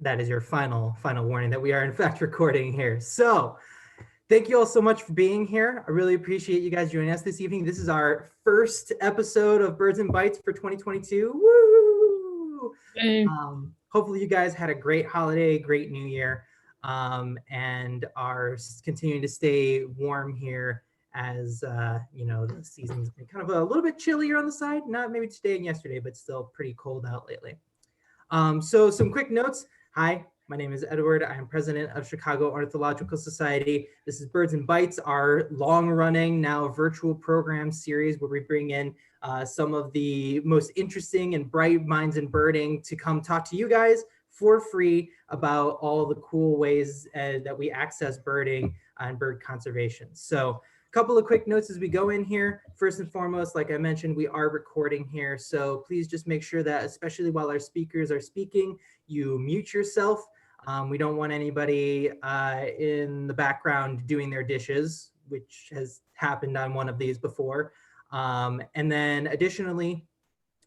that is your final warning that we are in fact recording here. So thank you all so much for being here. I really appreciate you guys joining us this evening. This is our first episode of Birds and Bytes for 2022. Woo! Hopefully you guys had a great holiday, great new year, and are continuing to stay warm here as the season's been kind of a little bit chillier on the side. Not maybe today and yesterday, but still pretty cold out lately. So some quick notes. Hi, my name is Edward. I am president of Chicago Ornithological Society. This is Birds and Bytes, our long-running, now virtual program series where we bring in some of the most interesting and bright minds in birding to come talk to you guys for free about all the cool ways that we access birding and bird conservation. So a couple of quick notes as we go in here. First and foremost, like I mentioned, we are recording here. So please just make sure that, especially while our speakers are speaking, you mute yourself. We don't want anybody in the background doing their dishes, which has happened on one of these before. And then additionally,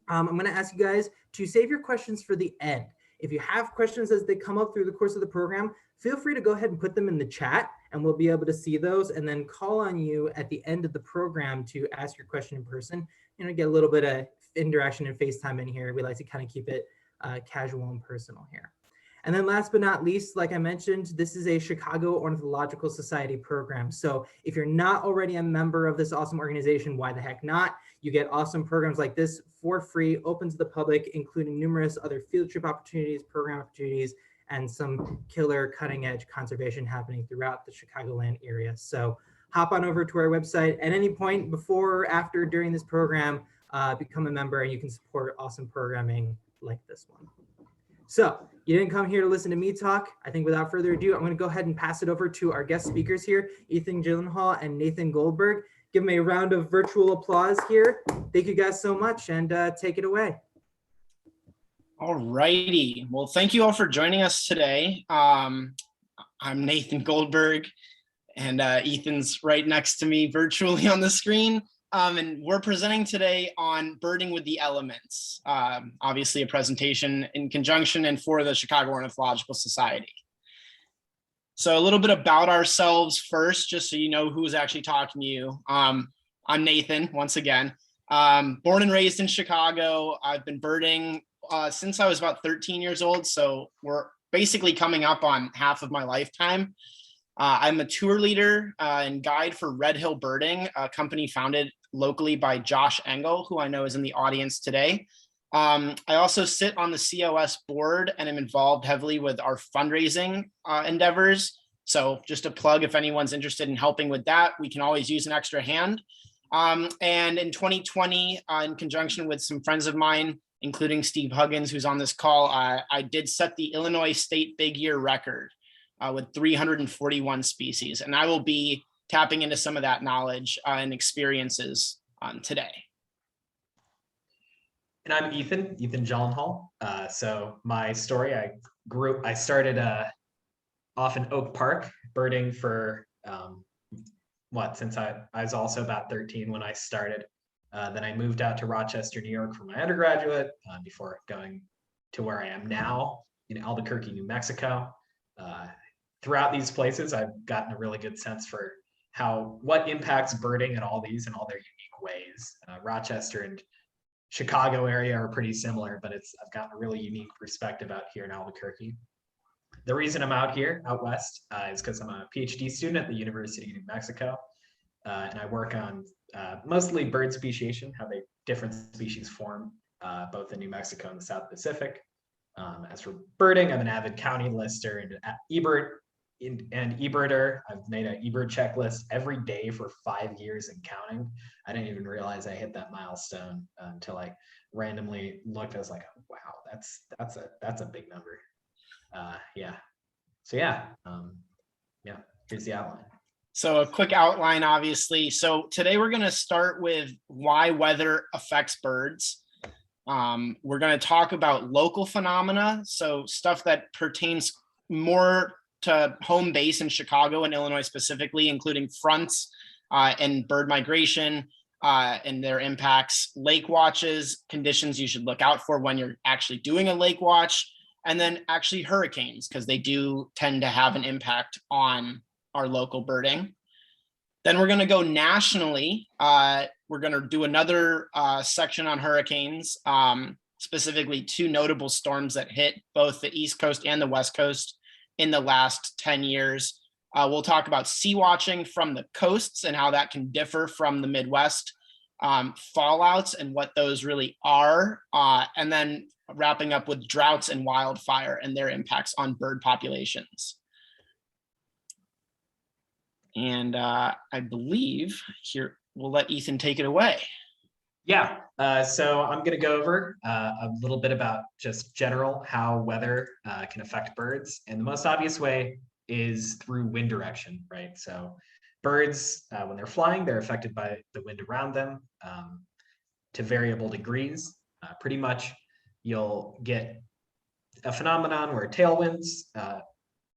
I'm going to ask you guys to save your questions for the end. If you have questions as they come up through the course of the program, feel free to go ahead and put them in the chat and we'll be able to see those and then call on you at the end of the program to ask your question in person. Get a little bit of interaction and FaceTime in here. We like to kind of keep it casual and personal here. And then last but not least, like I mentioned, this is a Chicago Ornithological Society program. So if you're not already a member of this awesome organization, why the heck not? You get awesome programs like this for free, open to the public, including numerous other field trip opportunities, program opportunities, and some killer cutting edge conservation happening throughout the Chicagoland area. So hop on over to our website at any point before, after, during this program, become a member and you can support awesome programming like this one. So you didn't come here to listen to me talk. I think without further ado, I'm going to go ahead and pass it over to our guest speakers here, Ethan Gyllenhaal and Nathan Goldberg. Give them a round of virtual applause here. Thank you guys so much and take it away. All righty. Well, thank you all for joining us today. I'm Nathan Goldberg and Ethan's right next to me virtually on the screen. And we're presenting today on birding with the elements, obviously a presentation in conjunction and for the Chicago Ornithological Society. So a little bit about ourselves first, just so you know who's actually talking to you. I'm Nathan, once again. Born and raised in Chicago. I've been birding since I was about 13 years old, so we're basically coming up on half of my lifetime. I'm a tour leader and guide for Red Hill Birding, a company founded locally by Josh Engel, who I know is in the audience today. I also sit on the COS board and am involved heavily with our fundraising endeavors. So just a plug, if anyone's interested in helping with that, we can always use an extra hand. And in 2020, in conjunction with some friends of mine, including Steve Huggins, who's on this call, I did set the Illinois State Big Year record with 341 species. And I will be tapping into some of that knowledge and experiences today. And I'm Ethan Gyllenhaal. So my story, I started off in Oak Park birding for since I was also about 13 when I started. Then I moved out to Rochester, New York for my undergraduate before going to where I am now in Albuquerque, New Mexico. Throughout these places, I've gotten a really good sense for what impacts birding in all their unique ways. Rochester and Chicago area are pretty similar, but I've gotten a really unique perspective out here in Albuquerque. The reason I'm out here, out west, is because I'm a PhD student at the University of New Mexico, and I work on mostly bird speciation, how different species form both in New Mexico and the South Pacific. As for birding, I'm an avid county lister and eBirder. I've made an eBird checklist every day for 5 years and counting. I didn't even realize I hit that milestone until I randomly looked. I was like, wow, that's a big number. Here's the outline. So a quick outline, obviously. So today we're going to start with why weather affects birds. We're going to talk about local phenomena, so stuff that pertains more to home base in Chicago and Illinois specifically, including fronts and bird migration and their impacts, lake watches, conditions you should look out for when you're actually doing a lake watch, and then actually hurricanes, because they do tend to have an impact on our local birding. Then we're going to go nationally. We're going to do another section on hurricanes, specifically 2 notable storms that hit both the East Coast and the West Coast in the last 10 years. We'll talk about sea watching from the coasts and how that can differ from the Midwest, fallouts and what those really are, and then wrapping up with droughts and wildfire and their impacts on bird populations. And I believe here, we'll let Ethan take it away. Yeah, so I'm going to go over a little bit about just general how weather can affect birds. And the most obvious way is through wind direction, right? So birds, when they're flying, they're affected by the wind around them to variable degrees. Pretty much you'll get a phenomenon where tailwinds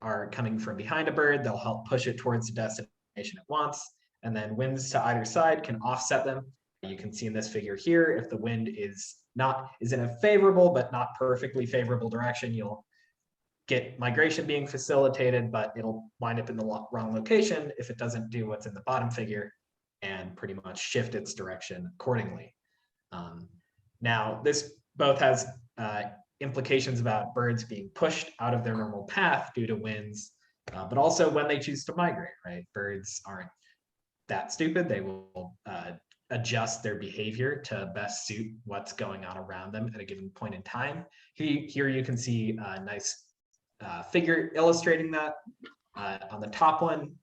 are coming from behind a bird. They'll help push it towards the destination it wants. And then winds to either side can offset them. You can see in this figure here, if the wind is in a favorable but not perfectly favorable direction, you'll get migration being facilitated, but it'll wind up in the wrong location if it doesn't do what's in the bottom figure and pretty much shift its direction accordingly. Now, this both has implications about birds being pushed out of their normal path due to winds, but also when they choose to migrate, right? Birds aren't that stupid. They will adjust their behavior to best suit what's going on around them at a given point in time. Here you can see a nice figure illustrating that. On the top one,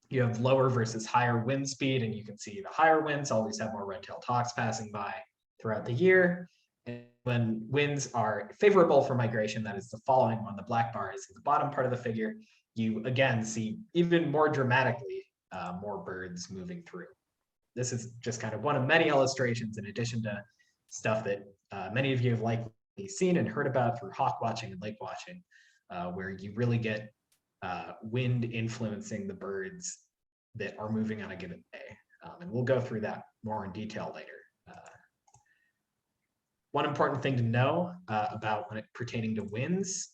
you have lower versus higher wind speed, and you can see the higher winds always have more red-tailed hawks passing by throughout the year. And when winds are favorable for migration, that is the following one, the black bar is in the bottom part of the figure, you again see even more dramatically more birds moving through. This is just kind of one of many illustrations in addition to stuff that many of you have likely seen and heard about through hawk watching and lake watching, where you really get wind influencing the birds that are moving on a given day. And we'll go through that more in detail later. One important thing to know about when it pertaining to winds,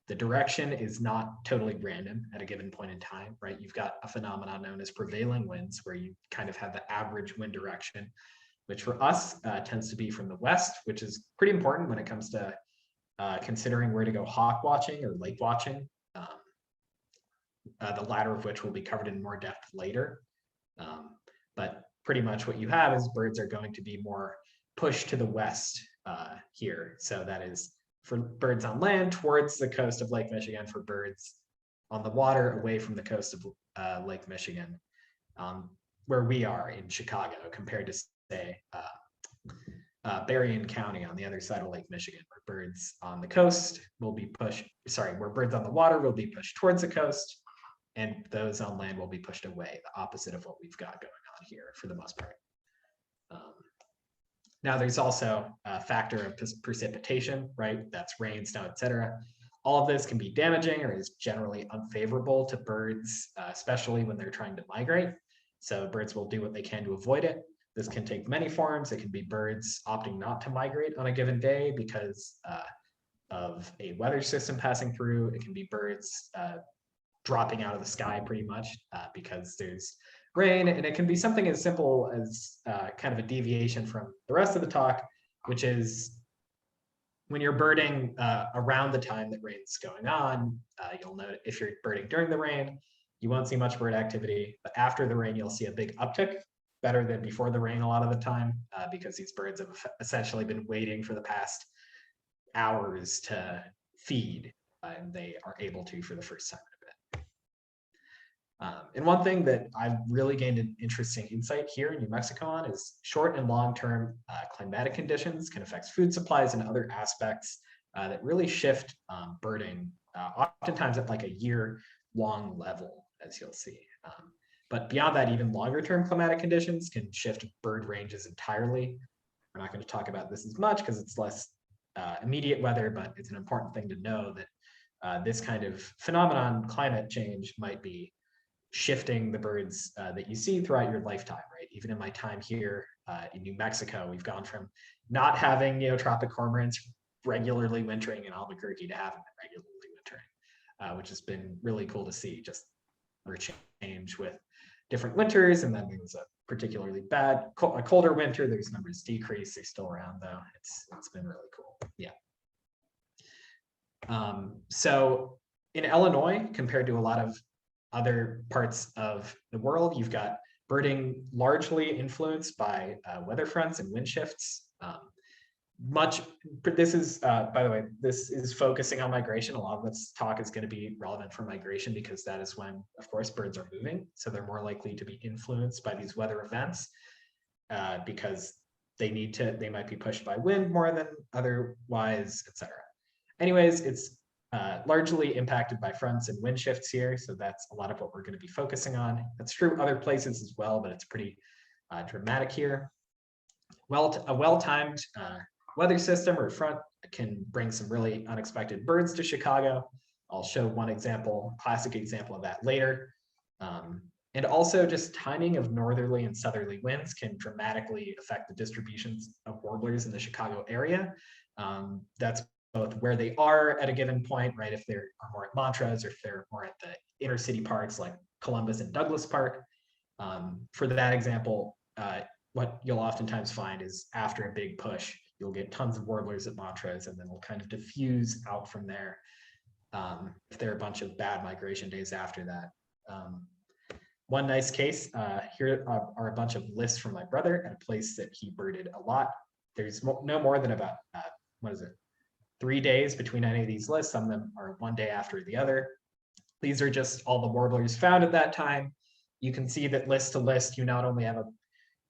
the direction is not totally random at a given point in time, right? You've got a phenomenon known as prevailing winds, where you kind of have the average wind direction, which for us tends to be from the west, which is pretty important when it comes to considering where to go hawk watching or lake watching, the latter of which will be covered in more depth later. But pretty much what you have is birds are going to be more pushed to the west here. So that is for birds on land towards the coast of Lake Michigan, for birds on the water away from the coast of Lake Michigan, where we are in Chicago, compared to say Berrien County on the other side of Lake Michigan, where birds on the coast will be where birds on the water will be pushed towards the coast, and those on land will be pushed away, the opposite of what we've got going on here for the most part. Now there's also a factor of precipitation, right? That's rain, snow, etc. All of this can be damaging or is generally unfavorable to birds, especially when they're trying to migrate. So birds will do what they can to avoid it. This can take many forms. It can be birds opting not to migrate on a given day because of a weather system passing through. It can be birds dropping out of the sky pretty much because there's rain, and it can be something as simple as kind of a deviation from the rest of the talk, which is when you're birding around the time that rain's going on, you'll note if you're birding during the rain, you won't see much bird activity, but after the rain, you'll see a big uptick, better than before the rain a lot of the time, because these birds have essentially been waiting for the past hours to feed, and they are able to for the first time in a bit. And one thing that I've really gained an interesting insight here in New Mexico on is short and long-term climatic conditions can affect food supplies and other aspects that really shift birding, oftentimes at like a year-long level, as you'll see. But beyond that, even longer-term climatic conditions can shift bird ranges entirely. We're not going to talk about this as much because it's less immediate weather, but it's an important thing to know that this kind of phenomenon, climate change, might be shifting the birds that you see throughout your lifetime, right? Even in my time here in New Mexico, we've gone from not having, tropic cormorants regularly wintering in Albuquerque to haven't been regularly wintering, which has been really cool to see. Just change with different winters, and then there's a particularly bad, a colder winter. There's numbers decrease. They're still around though. It's been really cool. Yeah. So in Illinois, compared to a lot of other parts of the world, you've got birding largely influenced by weather fronts and wind shifts. This is, by the way, this is focusing on migration. A lot of this talk is going to be relevant for migration because that is when, of course, birds are moving. So they're more likely to be influenced by these weather events because they might be pushed by wind more than otherwise, etc. Anyways, it's largely impacted by fronts and wind shifts here. So that's a lot of what we're going to be focusing on. That's true other places as well, but it's pretty dramatic here. A well-timed weather system or front can bring some really unexpected birds to Chicago. I'll show one example, classic example of that later. And also just timing of northerly and southerly winds can dramatically affect the distributions of warblers in the Chicago area. That's both where they are at a given point, right? If they're more at Montrose or if they're more at the inner city parks like Columbus and Douglas Park. For that example, what you'll oftentimes find is after a big push, you'll get tons of warblers at Montrose, and then we'll kind of diffuse out from there if there are a bunch of bad migration days after that. One nice case, here are a bunch of lists from my brother at a place that he birded a lot. There's no more than about, 3 days between any of these lists. Some of them are one day after the other. These are just all the warblers found at that time. You can see that list to list, you not only have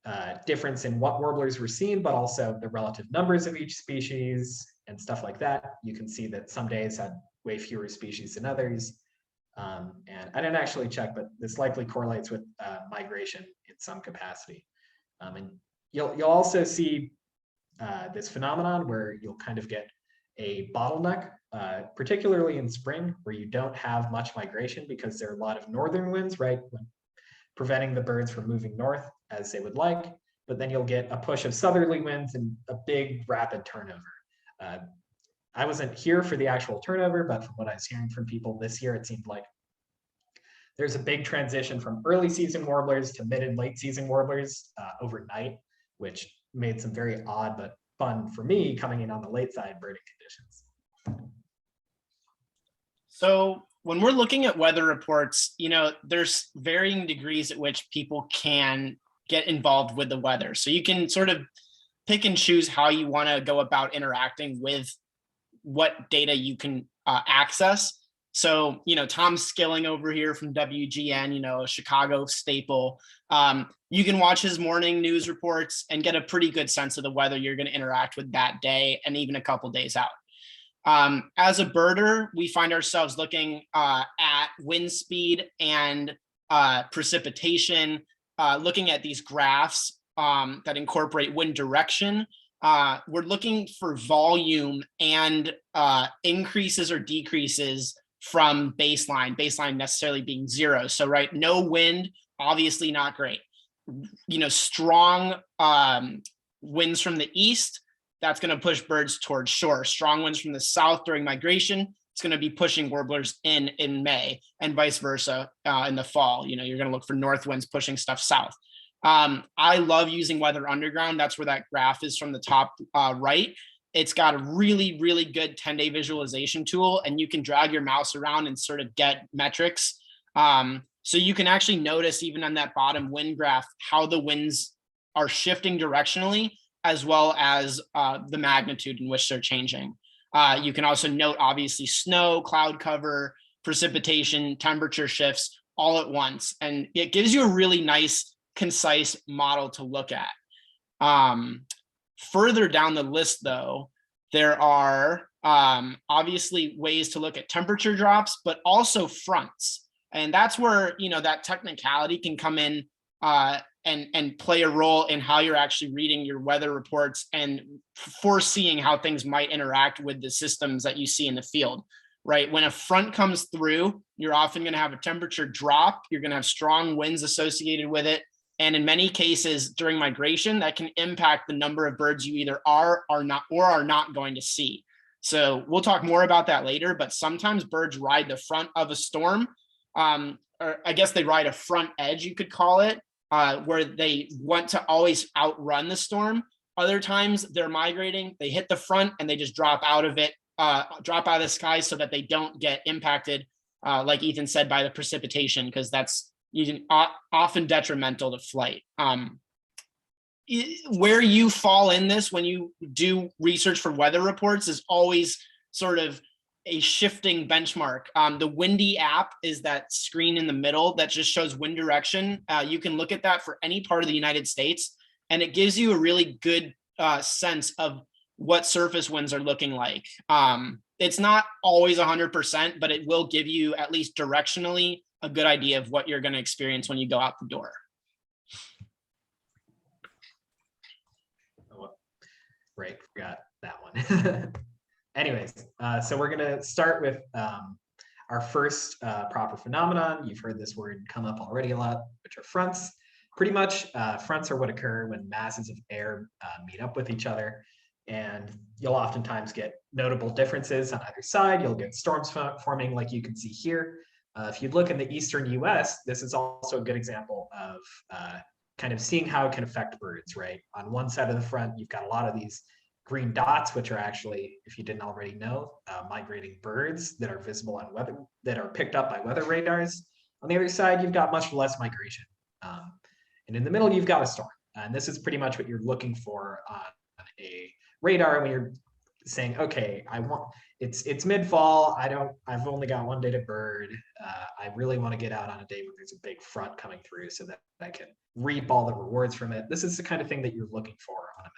a difference in what warblers were seen, but also the relative numbers of each species and stuff like that. You can see that some days had way fewer species than others. And I didn't actually check, but this likely correlates with migration in some capacity. And you'll also see this phenomenon where you'll kind of get a bottleneck, particularly in spring, where you don't have much migration because there are a lot of northern winds, right? Preventing the birds from moving north as they would like, but then you'll get a push of southerly winds and a big rapid turnover. I wasn't here for the actual turnover, but from what I was hearing from people this year, it seemed like there's a big transition from early season warblers to mid and late season warblers overnight, which made some very odd but fun for me coming in on the late side birding conditions. So when we're looking at weather reports, there's varying degrees at which people can get involved with the weather. So you can sort of pick and choose how you want to go about interacting with what data you can access. So, Tom Skilling over here from WGN, a Chicago staple, you can watch his morning news reports and get a pretty good sense of the weather you're going to interact with that day and even a couple days out. As a birder, we find ourselves looking at wind speed and precipitation, looking at these graphs that incorporate wind direction. We're looking for volume and increases or decreases from baseline necessarily being zero. So, right, no wind, obviously not great. Strong winds from the east, that's going to push birds towards shore. Strong winds from the south during migration, it's going to be pushing warblers in May, and vice versa in the fall. You're going to look for north winds pushing stuff south. I love using Weather Underground. That's where that graph is from the top right. It's got a really, really good 10-day visualization tool, and you can drag your mouse around and sort of get metrics. So you can actually notice even on that bottom wind graph how the winds are shifting directionally, as well as the magnitude in which they're changing. You can also note, obviously, snow, cloud cover, precipitation, temperature shifts all at once. And it gives you a really nice, concise model to look at. Further down the list, though, there are obviously ways to look at temperature drops, but also fronts. And that's where, that technicality can come in and play a role in how you're actually reading your weather reports and foreseeing how things might interact with the systems that you see in the field, right? When a front comes through, you're often going to have a temperature drop. You're going to have strong winds associated with it. And in many cases during migration, that can impact the number of birds you either are not going to see. So we'll talk more about that later, but sometimes birds ride the front of a storm. Or I guess they ride a front edge, you could call it, where they want to always outrun the storm. Other times they're migrating, they hit the front and they just drop out of it, drop out of the sky so that they don't get impacted, like Ethan said, by the precipitation, because that's often detrimental to flight. Where you fall in this when you do research for weather reports is always sort of a shifting benchmark. The Windy app is that screen in the middle that just shows wind direction. You can look at that for any part of the United States, and it gives you a really good sense of what surface winds are looking like. It's not always 100%, but it will give you at least directionally a good idea of what you're going to experience when you go out the door. Right, forgot that one. Anyways, so we're gonna start with our first proper phenomenon. You've heard this word come up already a lot, which are fronts. Pretty much, fronts are what occur when masses of air meet up with each other, and you'll oftentimes get notable differences on either side. You'll get storms forming like you can see here. If you look in the eastern US, this is also a good example of kind of seeing how it can affect birds, right? On one side of the front, you've got a lot of these green dots, which are actually, if you didn't already know, migrating birds that are visible on weather, that are picked up by weather radars. On the other side, you've got much less migration. And in the middle, you've got a storm. And this is pretty much what you're looking for on a radar when you're saying, okay, it's mid-fall. I've only got one day to bird. I really want to get out on a day where there's a big front coming through so that I can reap all the rewards from it. This is the kind of thing that you're looking for on a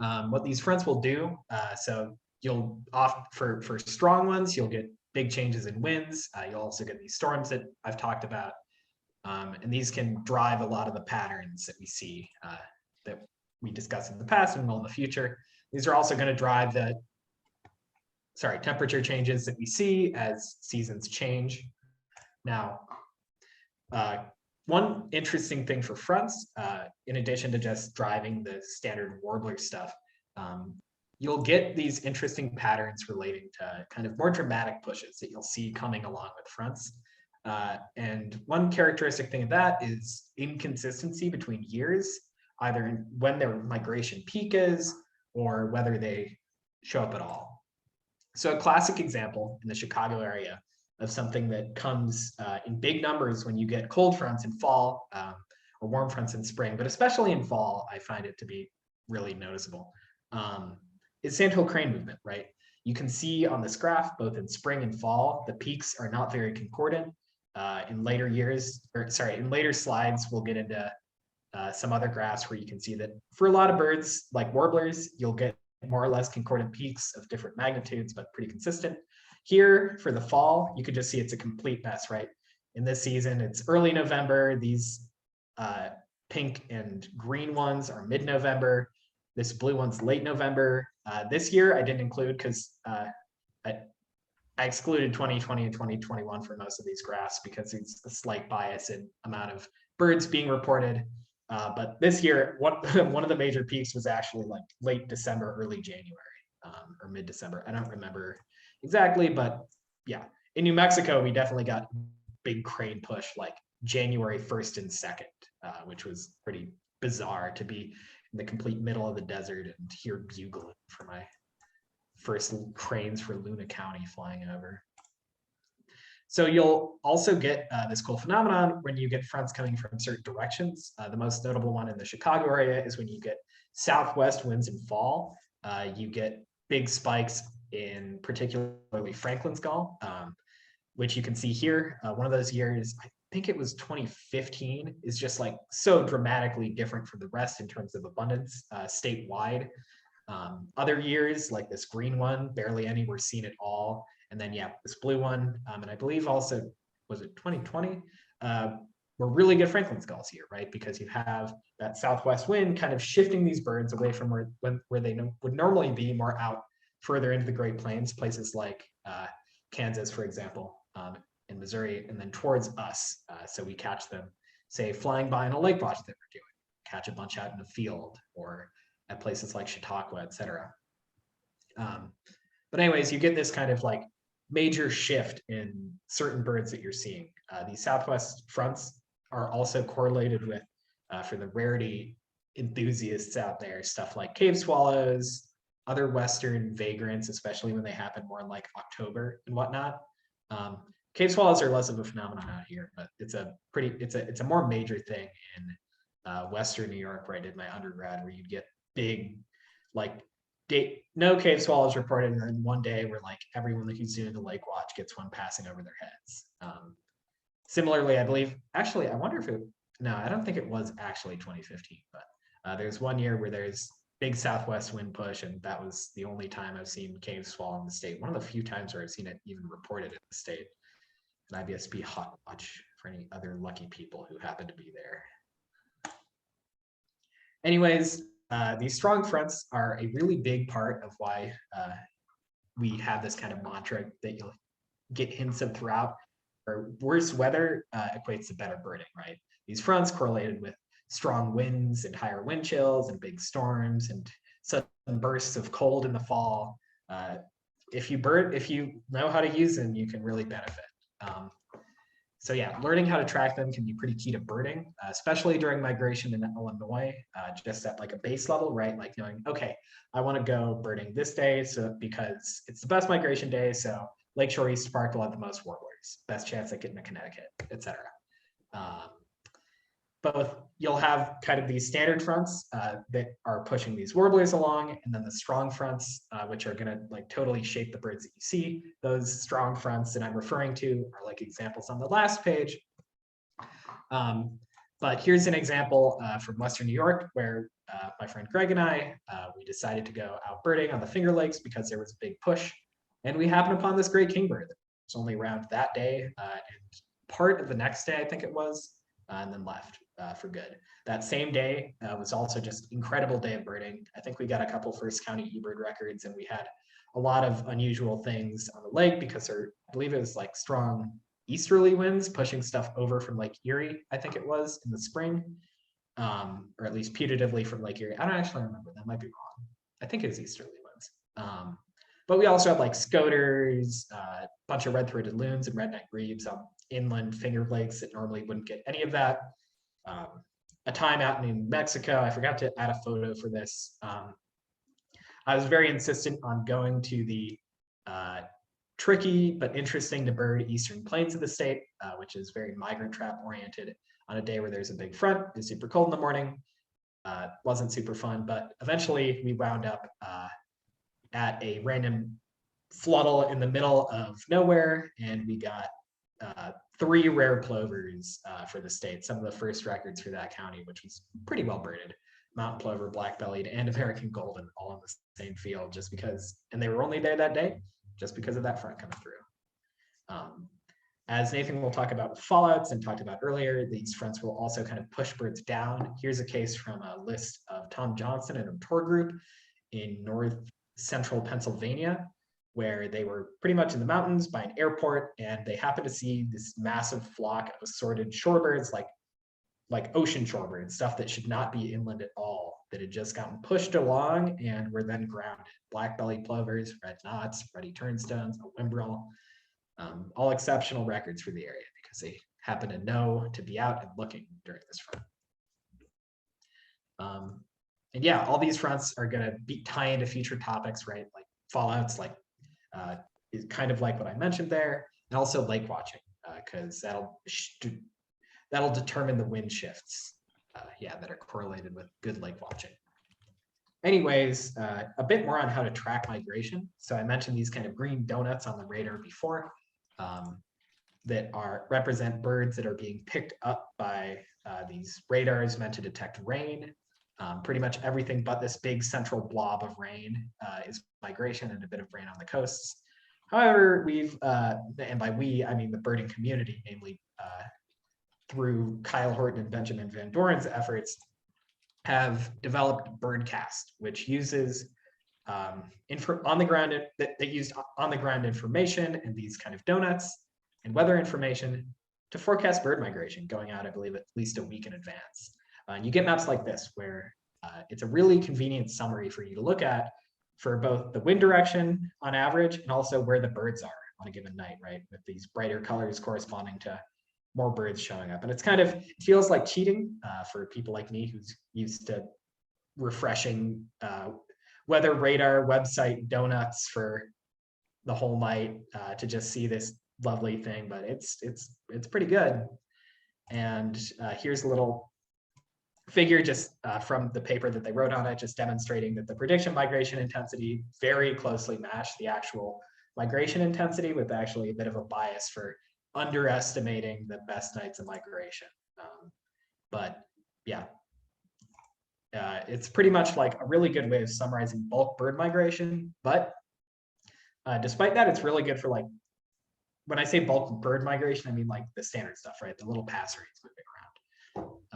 map. What these fronts will do, so you'll for strong ones, you'll get big changes in winds. You'll also get these storms that I've talked about. And these can drive a lot of the patterns that we see that we discussed in the past and will in the future. These are also going to drive the temperature changes that we see as seasons change. Now, one interesting thing for fronts, in addition to just driving the standard warbler stuff, you'll get these interesting patterns relating to kind of more dramatic pushes that you'll see coming along with fronts. And one characteristic thing of that is inconsistency between years, either in when their migration peak is or whether they show up at all. So a classic example in the Chicago area of something that comes in big numbers when you get cold fronts in fall or warm fronts in spring, but especially in fall, I find it to be really noticeable, is Sandhill crane movement, right? You can see on this graph, both in spring and fall, the peaks are not very concordant. In later slides, we'll get into some other graphs where you can see that for a lot of birds, like warblers, you'll get more or less concordant peaks of different magnitudes, but pretty consistent. Here for the fall, you could just see it's a complete mess, right? In this season, it's early November. These pink and green ones are mid-November. This blue one's late November. This year, I didn't include because I excluded 2020 and 2021 for most of these graphs because it's a slight bias in amount of birds being reported. But this year, one of the major peaks was actually like late December, early January, or mid-December. I don't remember exactly, but yeah. In New Mexico, we definitely got big crane push like January 1st and 2nd, which was pretty bizarre to be in the complete middle of the desert and hear bugling for my first cranes for Luna County flying over. So you'll also get this cool phenomenon when you get fronts coming from certain directions. The most notable one in the Chicago area is when you get southwest winds in fall. You get big spikes in particularly Franklin's Gull, which you can see here. One of those years, I think it was 2015, is just like so dramatically different from the rest in terms of abundance statewide. Other years, like this green one, barely any were seen at all. And then, yeah, this blue one, and I believe also, was it 2020? Were really good Franklin's Gulls here, right? Because you have that southwest wind kind of shifting these birds away from where they would normally be, more out further into the Great Plains, places like Kansas, for example, in Missouri, and then towards us. So we catch them, say, flying by in a lake watch that we're doing, catch a bunch out in the field, or at places like Chautauqua, et cetera. But anyways, you get this kind of like major shift in certain birds that you're seeing. These southwest fronts are also correlated with, for the rarity enthusiasts out there, stuff like cave swallows, other western vagrants, especially when they happen more in like October and whatnot. Cave swallows are less of a phenomenon out here, but it's a more major thing in Western New York, where I did my undergrad, where you get big, like no cave swallows reported, and then one day where like everyone who's doing the lake watch gets one passing over their heads. Similarly, I believe, actually, I wonder if no, I don't think it was actually 2015, but there's one year where there's big southwest wind push, and that was the only time I've seen cave swallow in the state. One of the few times where I've seen it even reported in the state. An IBSB hot watch for any other lucky people who happen to be there. Anyways, these strong fronts are a really big part of why we have this kind of mantra that you'll get hints of throughout. Or worse weather equates to better birding, right? These fronts correlated with strong winds and higher wind chills and big storms and sudden bursts of cold in the fall. If you know how to use them, you can really benefit. So yeah, learning how to track them can be pretty key to birding, especially during migration in Illinois, just at like a base level, right? Like knowing, okay, I want to go birding this day, so because it's the best migration day, so Lakeshore East Park will have the most warblers, best chance at getting to Connecticut, etc. Both you'll have kind of these standard fronts that are pushing these warblers along, and then the strong fronts, which are going to like totally shape the birds that you see. Those strong fronts that I'm referring to are like examples on the last page. But here's an example from Western New York, where my friend Greg and I, we decided to go out birding on the Finger Lakes because there was a big push, and we happened upon this great kingbird. It was only around that day and part of the next day, I think it was, and then left for good. That same day was also just incredible day of birding. I think we got a couple first county eBird records, and we had a lot of unusual things on the lake because I believe it was like strong easterly winds pushing stuff over from Lake Erie, I think it was in the spring, or at least putatively from Lake Erie. I don't actually remember, that might be wrong. I think it was easterly winds. But we also had like scoters, a bunch of red-throated loons and redneck grebes on inland Finger Lakes that normally wouldn't get any of that. A time out in New Mexico, I forgot to add a photo for this. I was very insistent on going to the tricky but interesting to bird eastern plains of the state, which is very migrant trap oriented, on a day where there's a big front. It was super cold in the morning. Wasn't super fun, but eventually we wound up at a random floodle in the middle of nowhere, and we got 3 rare plovers for the state, some of the first records for that county, which was pretty well birded. Mountain plover, black-bellied, and American golden all in the same field, just because, and they were only there that day, just because of that front coming through. As Nathan will talk about with fallouts and talked about earlier, these fronts will also kind of push birds down. Here's a case from a list of Tom Johnson and a tour group in north central Pennsylvania, where they were pretty much in the mountains by an airport, and they happened to see this massive flock of assorted shorebirds, like ocean shorebirds, stuff that should not be inland at all, that had just gotten pushed along and were then grounded. Black-bellied plovers, red knots, ruddy turnstones, a whimbrel, all exceptional records for the area because they happen to know to be out and looking during this front. And yeah, all these fronts are going to tie into future topics, right? Like fallouts, like is kind of like what I mentioned there, and also lake watching, because that'll determine the wind shifts, that are correlated with good lake watching. Anyways, a bit more on how to track migration. So I mentioned these kind of green donuts on the radar before that represent birds that are being picked up by these radars meant to detect rain. Pretty much everything but this big central blob of rain is migration and a bit of rain on the coasts. However, we've, and by we, I mean the birding community, namely through Kyle Horton and Benjamin Van Doren's efforts, have developed Birdcast, which uses on-the-ground information and these kind of donuts and weather information to forecast bird migration going out, I believe, at least a week in advance. And you get maps like this where it's a really convenient summary for you to look at for both the wind direction on average and also where the birds are on a given night, right? With these brighter colors corresponding to more birds showing up. And it's kind of, it feels like cheating for people like me who's used to refreshing weather radar website donuts for the whole night to just see this lovely thing, but it's pretty good. And here's a little figure just from the paper that they wrote on it, just demonstrating that the prediction migration intensity very closely matched the actual migration intensity, with actually a bit of a bias for underestimating the best nights of migration. But yeah, it's pretty much like a really good way of summarizing bulk bird migration. But despite that, it's really good for, like, when I say bulk bird migration, I mean like the standard stuff, right? The little passerines moving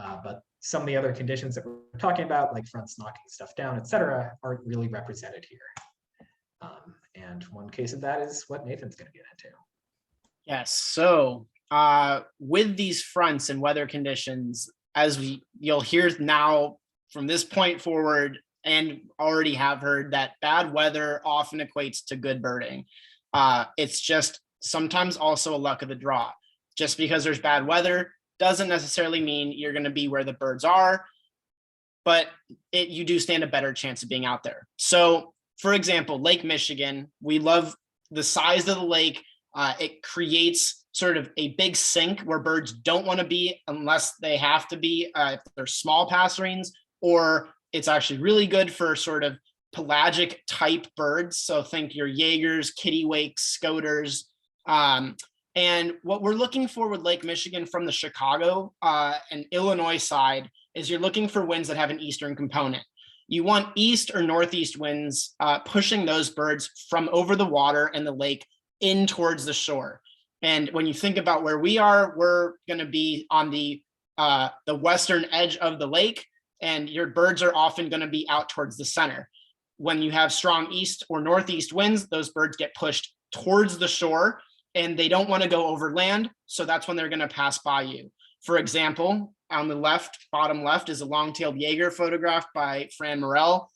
around. But some of the other conditions that we're talking about, like fronts knocking stuff down, etc., aren't really represented here. And one case of that is what Nathan's going to get into. Yes. So with these fronts and weather conditions, as you'll hear now from this point forward, and already have heard, that bad weather often equates to good birding. It's just sometimes also a luck of the draw. Just because there's bad weather doesn't necessarily mean you're going to be where the birds are, but you do stand a better chance of being out there. So, for example, Lake Michigan, we love the size of the lake. It creates sort of a big sink where birds don't want to be unless they have to be, if they're small passerines, or it's actually really good for sort of pelagic type birds. So think your Jaegers, kittiwakes, scoters. And what we're looking for with Lake Michigan from the Chicago and Illinois side is you're looking for winds that have an eastern component. You want east or northeast winds pushing those birds from over the water and the lake in towards the shore. And when you think about where we are, we're going to be on the western edge of the lake, and your birds are often going to be out towards the center. When you have strong east or northeast winds, those birds get pushed towards the shore, and they don't want to go over land. So that's when they're going to pass by you. For example, on the left, bottom left, is a long-tailed Jaeger photographed by Fran Morell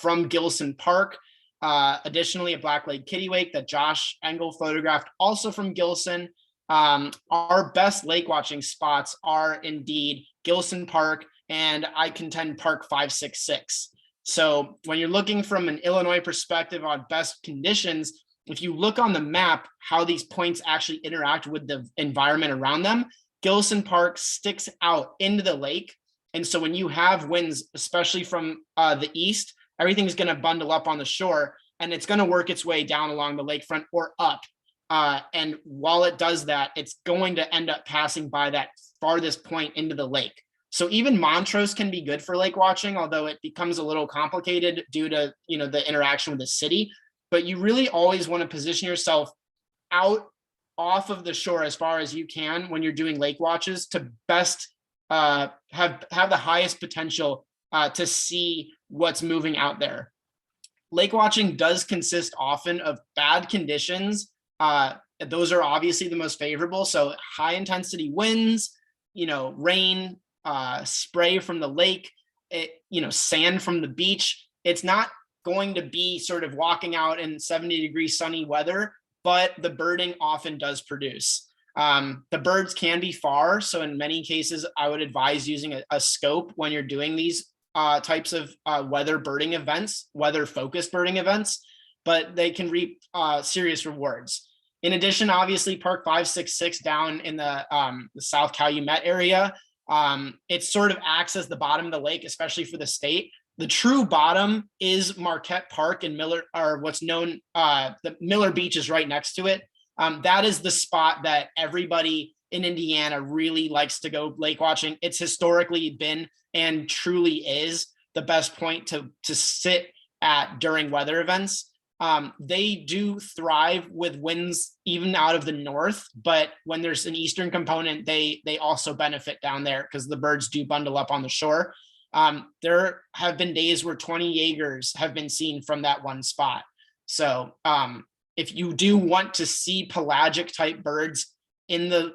from Gilson Park. Additionally, a black-legged kittiwake that Josh Engel photographed, also from Gilson. Our best lake watching spots are indeed Gilson Park, and I contend Park 566. So when you're looking from an Illinois perspective on best conditions, if you look on the map how these points actually interact with the environment around them, Gilson Park sticks out into the lake. And so when you have winds, especially from the east, everything's going to bundle up on the shore, and it's going to work its way down along the lakefront or up. And while it does that, it's going to end up passing by that farthest point into the lake. So even Montrose can be good for lake watching, although it becomes a little complicated due to, the interaction with the city. But you really always want to position yourself out off of the shore as far as you can when you're doing lake watches to best have the highest potential to see what's moving out there. Lake watching does consist often of bad conditions. Those are obviously the most favorable. So high intensity winds, rain, spray from the lake, sand from the beach. It's not going to be sort of walking out in 70-degree sunny weather, but the birding often does produce. The birds can be far. So in many cases, I would advise using a scope when you're doing these types of weather birding events, weather focused birding events, but they can reap serious rewards. In addition, obviously Park 566 down in the South Calumet area, it sort of acts as the bottom of the lake, especially for the state. The true bottom is Marquette Park and Miller, or what's known, the Miller Beach is right next to it. That is the spot that everybody in Indiana really likes to go lake watching. It's historically been and truly is the best point to sit at during weather events. They do thrive with winds even out of the north, but when there's an eastern component, they also benefit down there because the birds do bundle up on the shore. There have been days where 20 Jaegers have been seen from that one spot. So if you do want to see pelagic type birds in the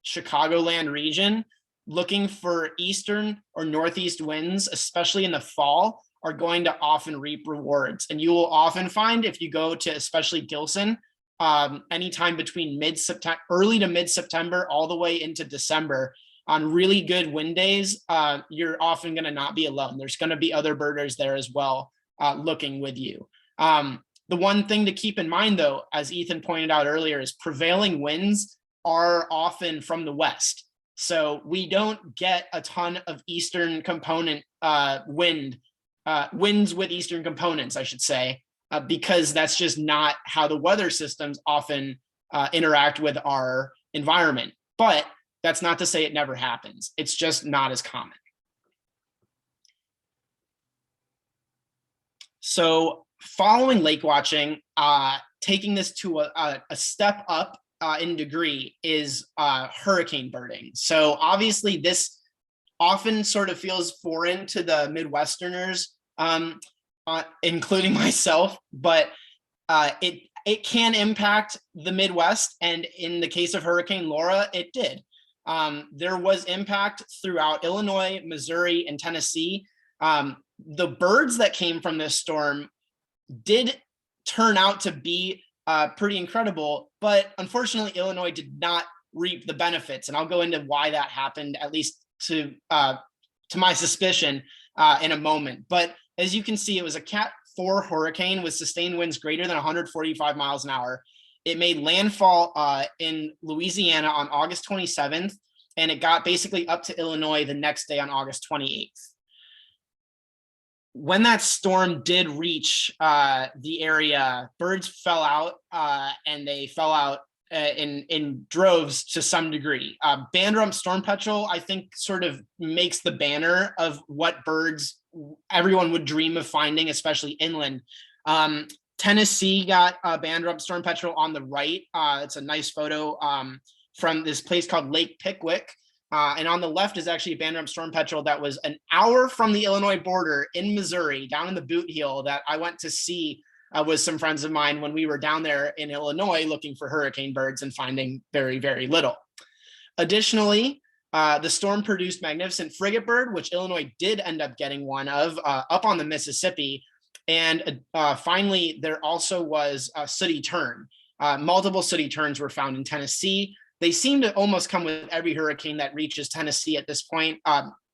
Chicagoland region, looking for eastern or northeast winds, especially in the fall, are going to often reap rewards. And you will often find, if you go to especially Gilson, anytime between early to mid-September all the way into December, on really good wind days, you're often going to not be alone. There's going to be other birders there as well, looking with you. The one thing to keep in mind, though, as Ethan pointed out earlier, is prevailing winds are often from the west. So we don't get a ton of eastern component winds with eastern components, I should say, because that's just not how the weather systems often interact with our environment. But that's not to say it never happens. It's just not as common. So following lake watching, taking this to a step up in degree is hurricane birding. So obviously this often sort of feels foreign to the Midwesterners, including myself, but it can impact the Midwest. And in the case of Hurricane Laura, it did. There was impact throughout Illinois, Missouri, and Tennessee. The birds that came from this storm did turn out to be pretty incredible, but unfortunately, Illinois did not reap the benefits. And I'll go into why that happened, at least to my suspicion, in a moment. But as you can see, it was a Cat 4 hurricane with sustained winds greater than 145 miles an hour. It made landfall in Louisiana on August 27th, and it got basically up to Illinois the next day on August 28th. When that storm did reach the area, birds fell out, and they fell out in droves to some degree. Bandrump storm petrel, I think, sort of makes the banner of what birds everyone would dream of finding, especially inland. Tennessee got Bandrump storm petrel on the right. It's a nice photo from this place called Lake Pickwick. And on the left is actually a Bandrump storm petrel that was an hour from the Illinois border in Missouri, down in the Boot Heel, that I went to see with some friends of mine when we were down there in Illinois looking for hurricane birds and finding very, very little. Additionally, the storm produced magnificent frigate bird, which Illinois did end up getting one of up on the Mississippi. And finally, there also was a sooty tern. Multiple sooty terns were found in Tennessee. They seem to almost come with every hurricane that reaches Tennessee at this point.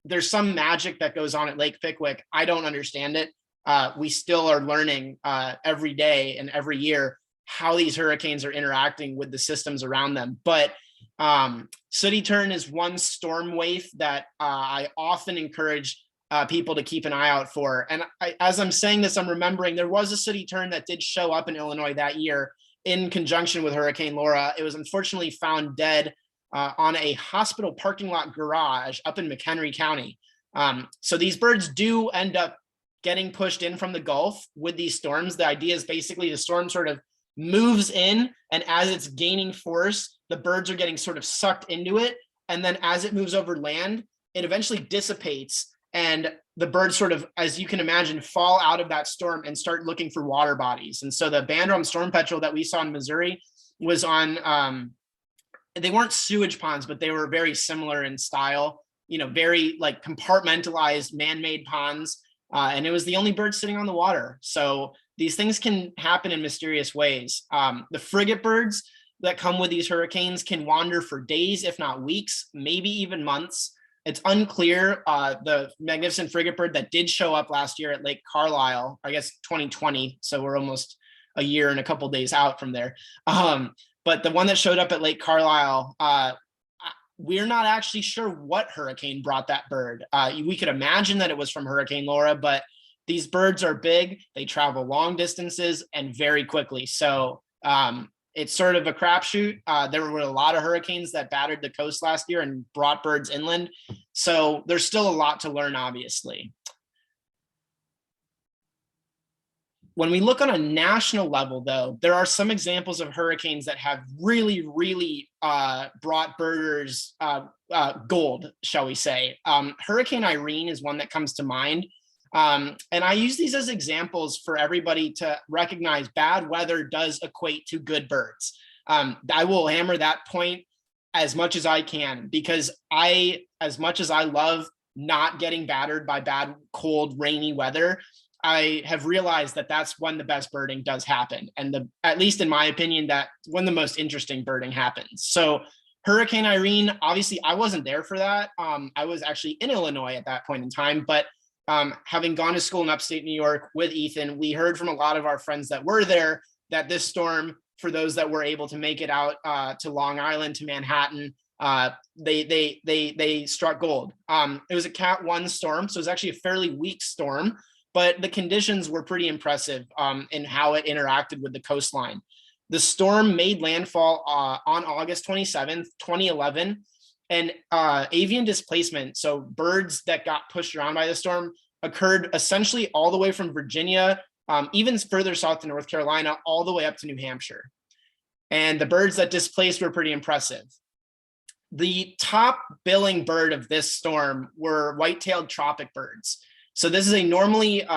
There's some magic that goes on at Lake Pickwick. I don't understand it. We still are learning every day and every year how these hurricanes are interacting with the systems around them. But sooty tern is one storm waif that I often encourage people to keep an eye out for. And as I'm saying this, I'm remembering there was a sooty tern that did show up in Illinois that year in conjunction with Hurricane Laura. It was unfortunately found dead on a hospital parking lot garage up in McHenry County. So these birds do end up getting pushed in from the Gulf with these storms. The idea is basically the storm sort of moves in, and as it's gaining force, the birds are getting sort of sucked into it. And then as it moves over land, it eventually dissipates, and the birds sort of, as you can imagine, fall out of that storm and start looking for water bodies. And so the Bandrum storm petrel that we saw in Missouri was on, they weren't sewage ponds, but they were very similar in style, very like compartmentalized man-made ponds. And it was the only bird sitting on the water. So these things can happen in mysterious ways. The frigate birds that come with these hurricanes can wander for days, if not weeks, maybe even months. It's unclear. The magnificent frigate bird that did show up last year at Lake Carlisle, I guess 2020, so we're almost a year and a couple days out from there. But the one that showed up at Lake Carlisle, we're not actually sure what hurricane brought that bird. We could imagine that it was from Hurricane Laura, but these birds are big, they travel long distances and very quickly. So it's sort of a crapshoot. There were a lot of hurricanes that battered the coast last year and brought birds inland. So there's still a lot to learn, obviously. When we look on a national level, though, there are some examples of hurricanes that have really, really brought birders gold, shall we say. Hurricane Irene is one that comes to mind. And I use these as examples for everybody to recognize bad weather does equate to good birds. I will hammer that point as much as I can, because as much as I love not getting battered by bad, cold, rainy weather, I have realized that that's when the best birding does happen. And at least in my opinion, that's when the most interesting birding happens. So Hurricane Irene, obviously I wasn't there for that. I was actually in Illinois at that point in time, but having gone to school in upstate New York with Ethan, we heard from a lot of our friends that were there that this storm, for those that were able to make it out to Long Island, to Manhattan, they struck gold. It was a Cat 1 storm, so it was actually a fairly weak storm, but the conditions were pretty impressive in how it interacted with the coastline. The storm made landfall on August 27th, 2011, and avian displacement, so birds that got pushed around by the storm, occurred essentially all the way from Virginia, even further south to North Carolina, all the way up to New Hampshire. And the birds that displaced were pretty impressive. The top billing bird of this storm were white-tailed tropic birds. So this is a normally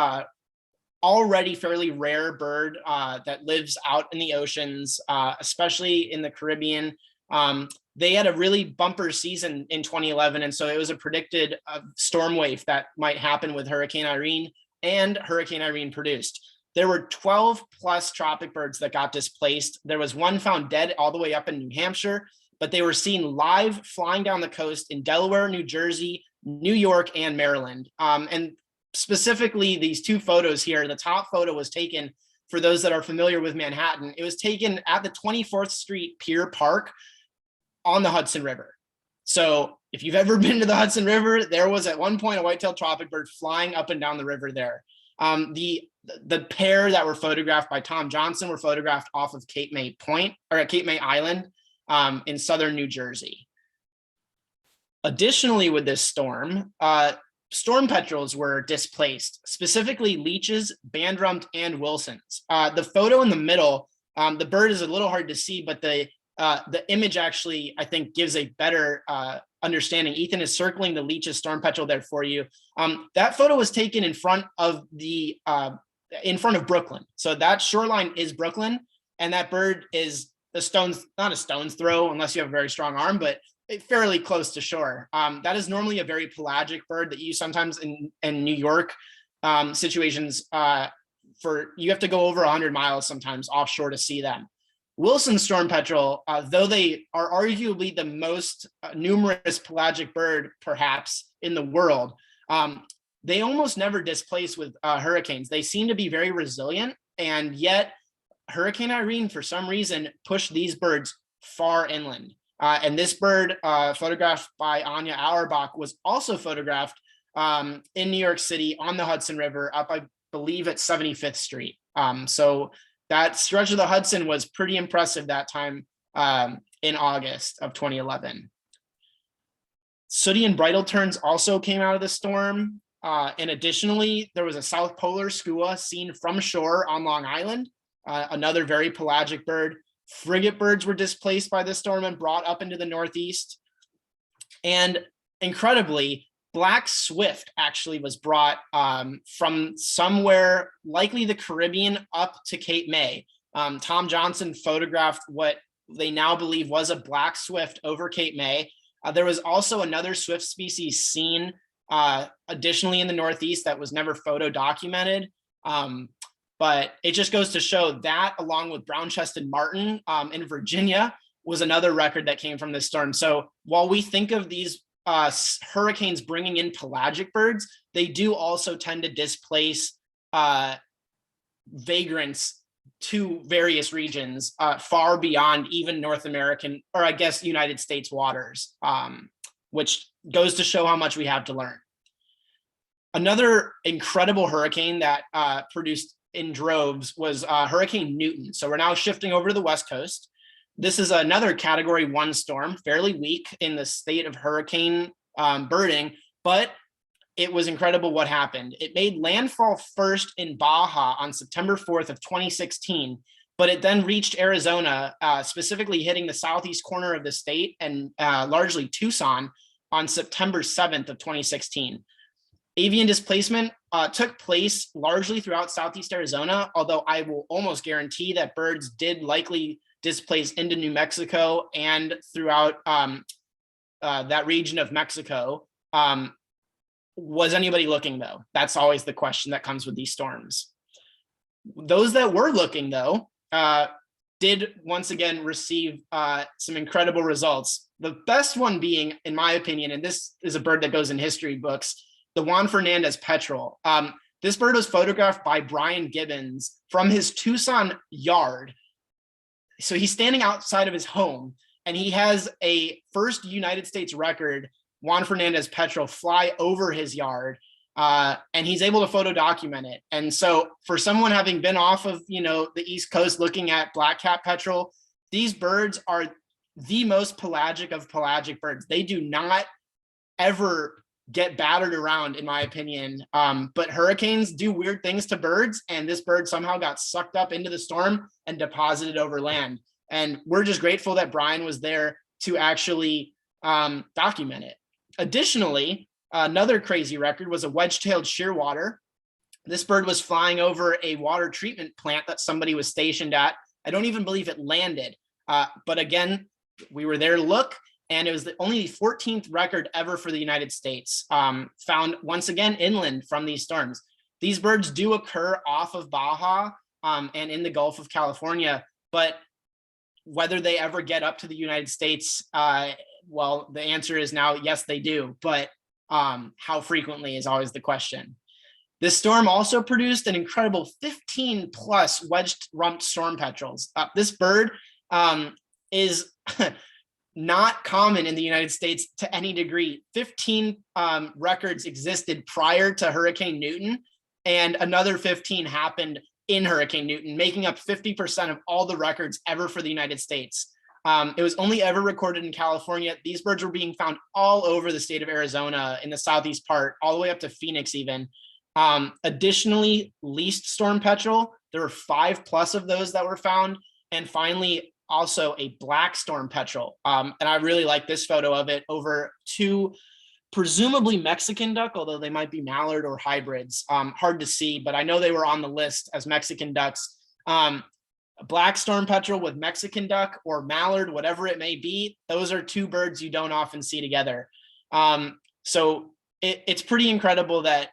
already fairly rare bird that lives out in the oceans, especially in the Caribbean. They had a really bumper season in 2011, and so it was a predicted storm wave that might happen with Hurricane Irene, and Hurricane Irene produced. There were 12 plus tropic birds that got displaced. There was one found dead all the way up in New Hampshire, but they were seen live flying down the coast in Delaware, New Jersey, New York, and Maryland. And specifically these two photos here, the top photo was taken, for those that are familiar with Manhattan, it was taken at the 24th Street Pier Park on the Hudson River. So if you've ever been to the Hudson River, there was at one point a white-tailed tropic bird flying up and down the river there. The pair that were photographed by Tom Johnson were photographed off of Cape May Point, or at Cape May Island in southern New Jersey. Additionally, with this storm, storm petrels were displaced, specifically leeches, bandrumped, and Wilsons. The photo in the middle, the bird is a little hard to see, but the image actually, I think, gives a better understanding. Ethan is circling the leeches storm petrel there for you. That photo was taken in front of Brooklyn. So that shoreline is Brooklyn, and that bird is not a stone's throw unless you have a very strong arm, but fairly close to shore. That is normally a very pelagic bird that you sometimes in New York situations, you have to go over 100 miles sometimes offshore to see them. Wilson storm petrel, though they are arguably the most numerous pelagic bird perhaps in the world, they almost never displace with hurricanes. They seem to be very resilient, and yet Hurricane Irene, for some reason, pushed these birds far inland. And this bird, photographed by Anya Auerbach, was also photographed in New York City on the Hudson River, up, I believe, at 75th Street. So that stretch of the Hudson was pretty impressive that time in August of 2011. Sooty and bridle terns also came out of the storm. And additionally, there was a South Polar skua seen from shore on Long Island, another very pelagic bird. Frigate birds were displaced by this storm and brought up into the Northeast. And incredibly, black swift actually was brought from somewhere, likely the Caribbean, up to Cape May. Tom Johnson photographed what they now believe was a black swift over Cape May. There was also another swift species seen additionally in the Northeast that was never photo documented. But it just goes to show that, along with brown-chested martin in Virginia, was another record that came from this storm. So while we think of these hurricanes bringing in pelagic birds, they do also tend to displace vagrants to various regions far beyond even North American, or I guess United States waters, which goes to show how much we have to learn. Another incredible hurricane that produced in droves was Hurricane Newton. So we're now shifting over to the West Coast. This is another Category 1 storm, fairly weak in the state of hurricane birding, but it was incredible what happened. It made landfall first in Baja on September 4th of 2016, but it then reached Arizona, specifically hitting the southeast corner of the state and largely Tucson on September 7th of 2016. Avian displacement took place largely throughout southeast Arizona, although I will almost guarantee that birds did likely displace into New Mexico and throughout that region of Mexico. Was anybody looking though? That's always the question that comes with these storms. Those that were looking though, did once again receive some incredible results. The best one being, in my opinion, and this is a bird that goes in history books, the Juan Fernandez Petrol. This bird was photographed by Brian Gibbons from his Tucson yard. So he's standing outside of his home, and he has a first United States record Juan Fernandez Petrol fly over his yard, and he's able to photo document it. And so for someone having been off of, the East Coast looking at black-capped petrel, these birds are the most pelagic of pelagic birds. They do not ever get battered around, in my opinion. But hurricanes do weird things to birds, and this bird somehow got sucked up into the storm and deposited over land. And we're just grateful that Brian was there to actually document it. Additionally, another crazy record was a wedge-tailed shearwater. This bird was flying over a water treatment plant that somebody was stationed at. I don't even believe it landed. But again, we were there to look, and it was only the 14th record ever for the United States, found once again inland from these storms. These birds do occur off of Baja and in the Gulf of California, but whether they ever get up to the United States, well, the answer is now, yes, they do, but how frequently is always the question. This storm also produced an incredible 15 plus wedge-rumped storm petrels. This bird is not common in the United States to any degree. 15 records existed prior to Hurricane Newton, and another 15 happened in Hurricane Newton, making up 50% of all the records ever for the United States. It was only ever recorded in California. These birds were being found all over the state of Arizona, in the southeast part, all the way up to Phoenix even. Additionally, least storm petrel, there were 5 plus of those that were found. And finally, also a black storm petrel. And I really like this photo of it over 2 presumably Mexican duck, although they might be mallard or hybrids. Hard to see, but I know they were on the list as Mexican ducks. A black storm petrel with Mexican duck or mallard, whatever it may be, those are 2 birds you don't often see together. So it's pretty incredible that,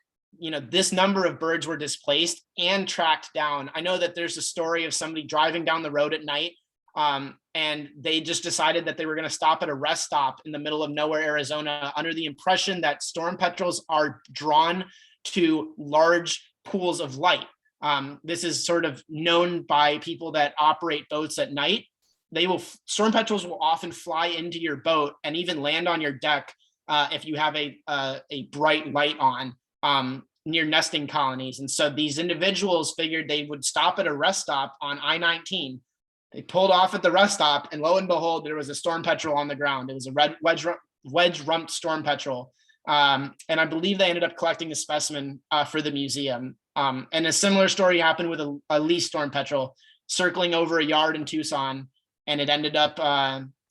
this number of birds were displaced and tracked down. I know that there's a story of somebody driving down the road at night, and they just decided that they were going to stop at a rest stop in the middle of nowhere, Arizona, under the impression that storm petrels are drawn to large pools of light. This is sort of known by people that operate boats at night. Storm petrels will often fly into your boat and even land on your deck if you have a bright light on near nesting colonies. And so these individuals figured they would stop at a rest stop on I-19. They pulled off at the rest stop, and lo and behold, there was a storm petrel on the ground. It was a red wedge-rumped storm petrel. And I believe they ended up collecting a specimen for the museum. And a similar story happened with a least storm petrel circling over a yard in Tucson, and it ended up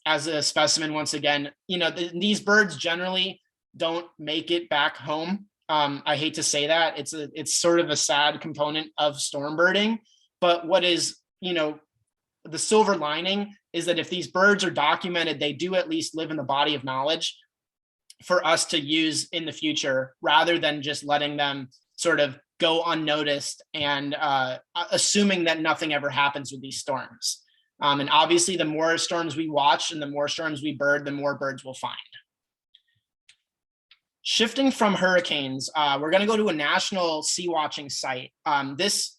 as a specimen once again. These birds generally don't make it back home. I hate to say that. It's sort of a sad component of storm birding, but what is, the silver lining is that if these birds are documented, they do at least live in the body of knowledge for us to use in the future, rather than just letting them sort of go unnoticed and assuming that nothing ever happens with these storms. And obviously, the more storms we watch and the more storms we bird, the more birds we'll find. Shifting from hurricanes, we're going to go to a national sea watching site. This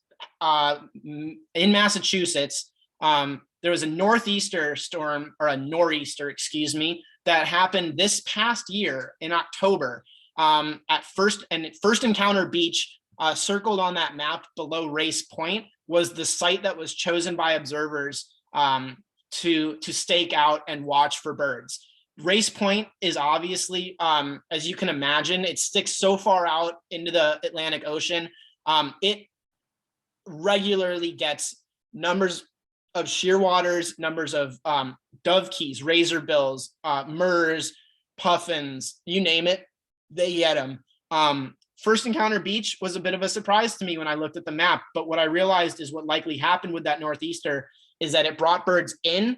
in Massachusetts, there was a nor'easter, that happened this past year in October at First Encounter Beach, circled on that map below Race Point, was the site that was chosen by observers to stake out and watch for birds. Race Point is obviously, as you can imagine, it sticks so far out into the Atlantic Ocean. It regularly gets numbers of shearwaters, numbers of dovekies, razorbills, murres, puffins, you name it, they get them. First Encounter Beach was a bit of a surprise to me when I looked at the map, but what I realized is what likely happened with that nor'easter is that it brought birds in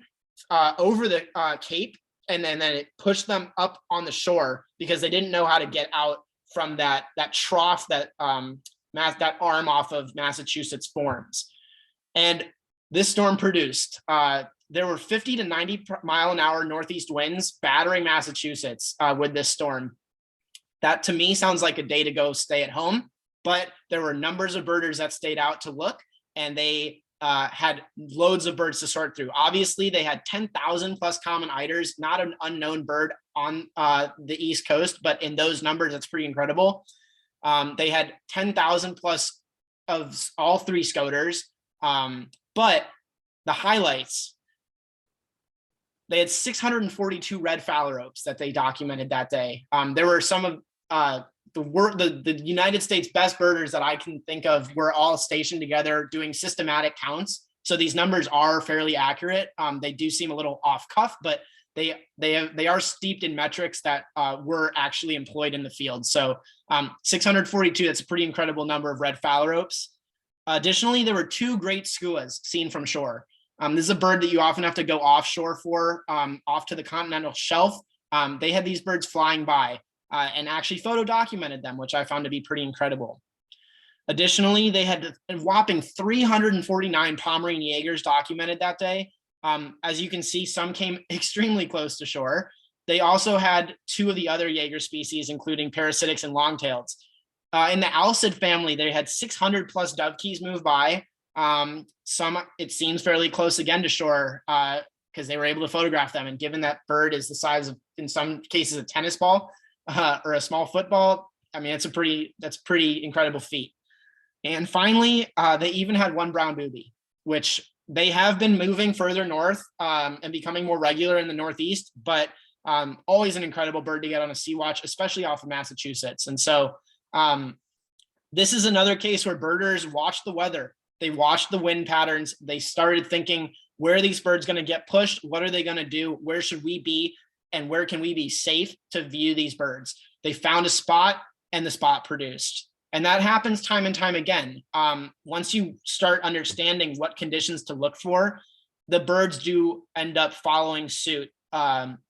over the Cape, and then it pushed them up on the shore because they didn't know how to get out from that trough that that arm off of Massachusetts forms. And this storm produced, there were 50 to 90 mile an hour northeast winds battering Massachusetts with this storm. That to me sounds like a day to go stay at home, but there were numbers of birders that stayed out to look, and they had loads of birds to sort through. Obviously, they had 10,000 plus common eiders, not an unknown bird on the East Coast, but in those numbers, that's pretty incredible. They had 10,000 plus of all three scoters, but the highlights, they had 642 red phalaropes that they documented that day. There were some of the United States best birders that I can think of were all stationed together doing systematic counts. So these numbers are fairly accurate. They do seem a little off cuff, but they are steeped in metrics that were actually employed in the field. So 642, that's a pretty incredible number of red phalaropes. Additionally, there were two great skuas seen from shore. This is a bird that you often have to go offshore for, off to the continental shelf. They had these birds flying by and actually photo documented them, which I found to be pretty incredible. Additionally, they had a whopping 349 Pomeranian Jaegers documented that day. As you can see, some came extremely close to shore. They also had two of the other Jaeger species, including parasitics and longtails. In the Alcid family, they had 600 plus dovekies move by. Some, it seems fairly close again to shore because they were able to photograph them. And given that bird is the size of, in some cases, a tennis ball or a small football, I mean, that's pretty incredible feat. And finally, they even had one brown booby, which they have been moving further north and becoming more regular in the Northeast, but always an incredible bird to get on a sea watch, especially off of Massachusetts. And so this is another case where birders watched the weather. They watched the wind patterns. They started thinking, where are these birds going to get pushed? What are they going to do? Where should we be? And where can we be safe to view these birds? They found a spot and the spot produced. And that happens time and time again. Once you start understanding what conditions to look for, the birds do end up following suit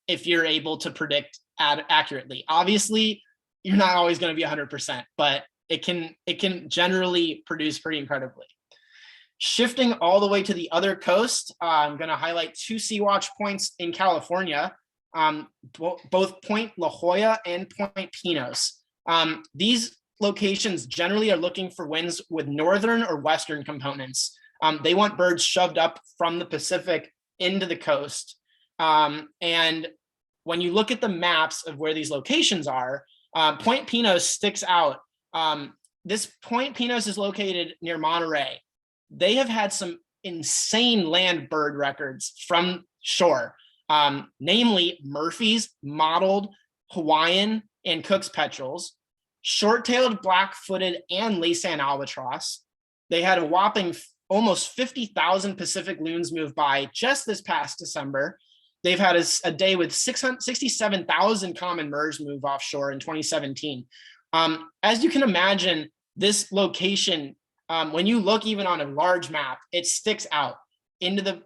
if you're able to predict accurately. Obviously, you're not always going to be 100%, but it can generally produce pretty incredibly. Shifting all the way to the other coast, I'm going to highlight two sea watch points in California, both Point La Jolla and Point Pinos. These locations generally are looking for winds with northern or western components. They want birds shoved up from the Pacific into the coast. And when you look at the maps of where these locations are, Point Pinos sticks out. This Point Pinos is located near Monterey. They have had some insane land bird records from shore, namely Murphy's, mottled, Hawaiian, and Cook's petrels, short-tailed, black-footed, and Laysan albatross. They had a whopping almost 50,000 Pacific loons move by just this past December. They've had a day with 67,000 common murres move offshore in 2017. As you can imagine, this location, when you look even on a large map, it sticks out into the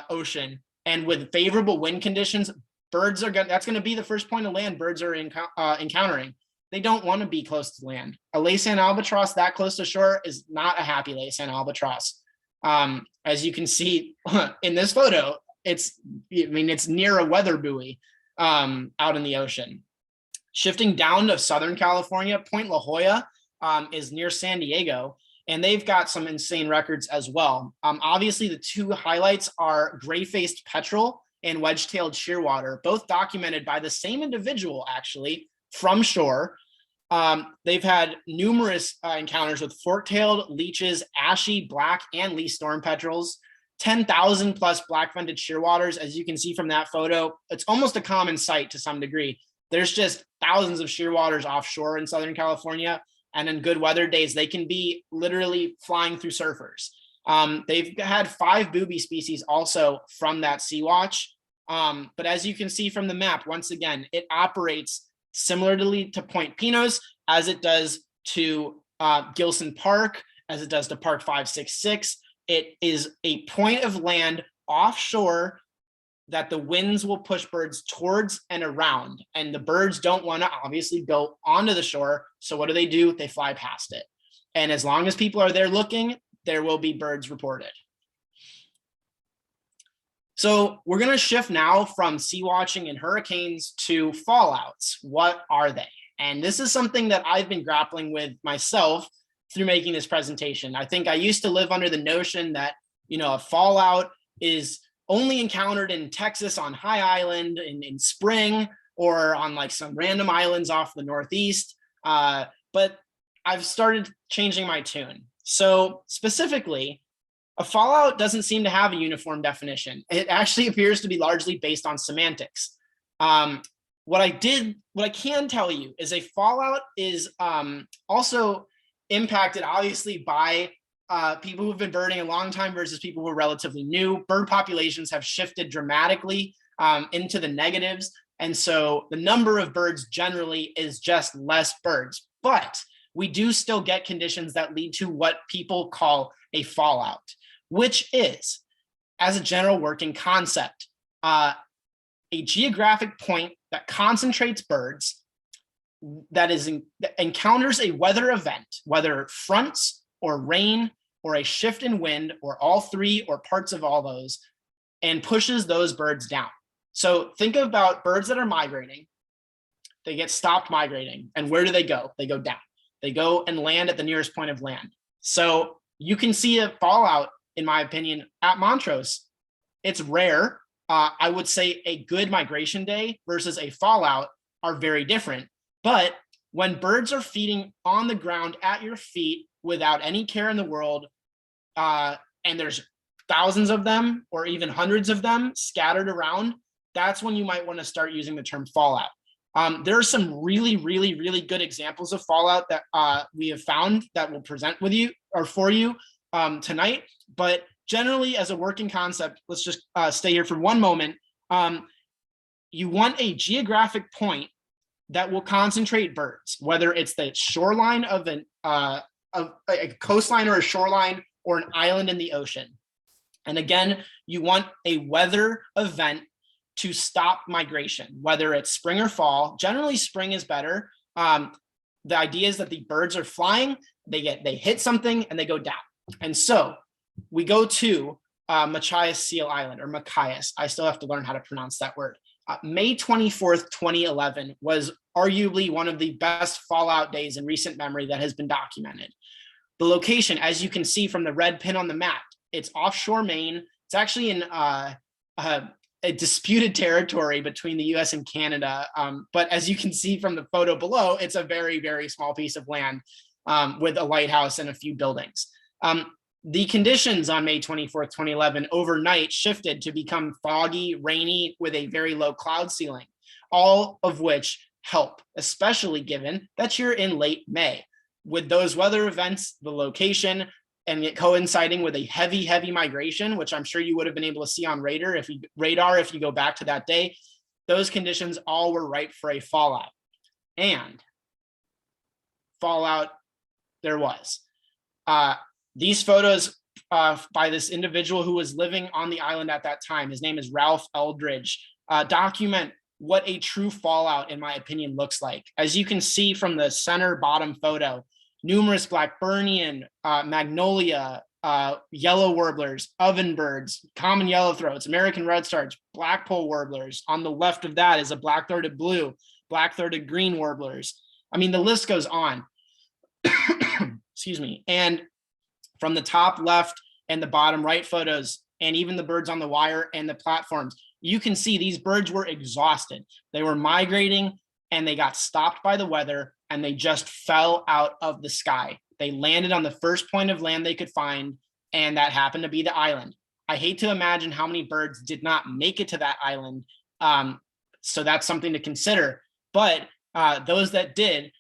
ocean. And with favorable wind conditions, birds are that's going to be the first point of land birds are encountering. They don't want to be close to land. A Laysan albatross that close to shore is not a happy Laysan albatross. As you can see in this photo, it's near a weather buoy out in the ocean. Shifting down to Southern California, Point La Jolla is near San Diego, and they've got some insane records as well. Obviously, the two highlights are gray-faced petrel and wedge-tailed shearwater, both documented by the same individual, actually, from shore. They've had numerous encounters with fork-tailed, leeches, ashy, black, and leaf storm petrels, 10,000 plus black-vented shearwaters. As you can see from that photo, it's almost a common sight to some degree. There's just thousands of shearwaters offshore in Southern California, and in good weather days, they can be literally flying through surfers. They've had 5 booby species also from that sea watch. But as you can see from the map, once again, it operates similarly to Point Pinos as it does to Gilson Park, as it does to Park 566. It is a point of land offshore that the winds will push birds towards and around, and the birds don't want to obviously go onto the shore. So what do? They fly past it. And as long as people are there looking, there will be birds reported. So we're going to shift now from sea watching and hurricanes to fallouts. What are they? And this is something that I've been grappling with myself through making this presentation. I think I used to live under the notion that, a fallout is only encountered in Texas on High Island in spring, or on like some random islands off the Northeast. But I've started changing my tune. So specifically, a fallout doesn't seem to have a uniform definition. It actually appears to be largely based on semantics. What I can tell you is a fallout is also impacted obviously by people who've been birding a long time versus people who are relatively new. Bird populations have shifted dramatically into the negatives. And so the number of birds generally is just less birds, but we do still get conditions that lead to what people call a fallout, which is, as a general working concept, a geographic point that concentrates birds, that encounters a weather event, whether fronts or rain or a shift in wind or all three or parts of all those, and pushes those birds down. So think about birds that are migrating. They get stopped migrating, and where do they go? They go down. They go and land at the nearest point of land. So you can see a fallout, in my opinion, at Montrose. It's rare. I would say a good migration day versus a fallout are very different. But when birds are feeding on the ground at your feet without any care in the world, and there's thousands of them or even hundreds of them scattered around, that's when you might want to start using the term fallout. There are some really, really, really good examples of fallout that we have found that we'll present with you or for you tonight. But generally, as a working concept, let's just stay here for one moment. You want a geographic point that will concentrate birds, whether it's the shoreline of a coastline or a shoreline or an island in the ocean. And again, you want a weather event to stop migration, whether it's spring or fall. Generally, spring is better. The idea is that the birds are flying, they hit something and they go down. And so we go to Machias Seal Island, or Machias. I still have to learn how to pronounce that word. May 24th, 2011 was arguably one of the best fallout days in recent memory that has been documented. The location, as you can see from the red pin on the map, it's offshore Maine. It's actually in a disputed territory between the US and Canada. But as you can see from the photo below, it's a very, very small piece of land with a lighthouse and a few buildings. The conditions on May 24th, 2011 overnight shifted to become foggy, rainy with a very low cloud ceiling, all of which help, especially given that you're in late May. With those weather events, the location, and it coinciding with a heavy, heavy migration, which I'm sure you would have been able to see on radar if you go back to that day, those conditions all were ripe for a fallout. And fallout there was. These photos by this individual who was living on the island at that time, his name is Ralph Eldridge, document what a true fallout, in my opinion, looks like. As you can see from the center bottom photo, numerous Blackburnian, magnolia, yellow warblers, ovenbirds, common yellowthroats, American redstarts, blackpoll warblers. On the left of that is a black-throated blue, black-throated green warblers. I mean, the list goes on. Excuse me. And from the top left and the bottom right photos, and even the birds on the wire and the platforms, you can see these birds were exhausted. They were migrating and they got stopped by the weather and they just fell out of the sky. They landed on the first point of land they could find, and that happened to be the island. I hate to imagine how many birds did not make it to that island. So that's something to consider. But those that did,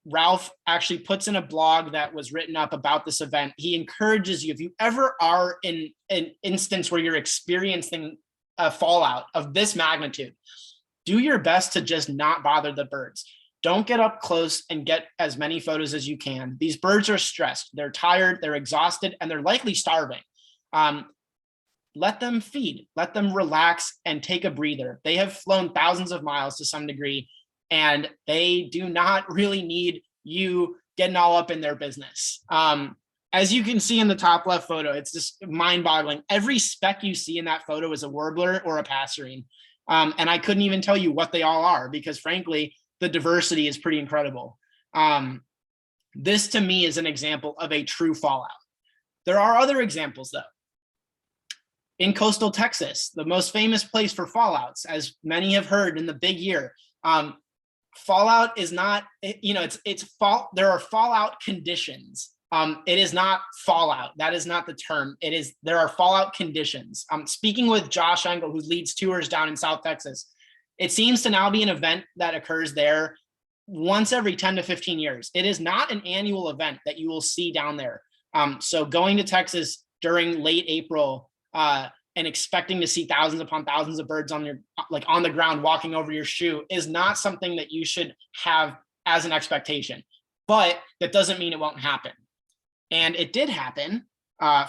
Ralph actually puts in a blog that was written up about this event. He encourages you, if you ever are in an instance where you're experiencing a fallout of this magnitude, do your best to just not bother the birds. Don't get up close and get as many photos as you can. These birds are stressed, they're tired, they're exhausted, and they're likely starving. let them feed, let them relax and take a breather. They have flown thousands of miles to some degree, and they do not really need you getting all up in their business. As you can see in the top left photo, it's just mind-boggling. Every speck you see in that photo is a warbler or a passerine. And I couldn't even tell you what they all are because frankly, the diversity is pretty incredible. This to me is an example of a true fallout. There are other examples though. In coastal Texas, the most famous place for fallouts, as many have heard in the big year, fallout is not, there are fallout conditions. It is not fallout. That is not the term. There are fallout conditions. Speaking with Josh Engel, who leads tours down in South Texas, it seems to now be an event that occurs there once every 10 to 15 years. It is not an annual event that you will see down there. So going to Texas during late April and expecting to see thousands upon thousands of birds on the ground walking over your shoe is not something that you should have as an expectation. But that doesn't mean it won't happen. And it did happen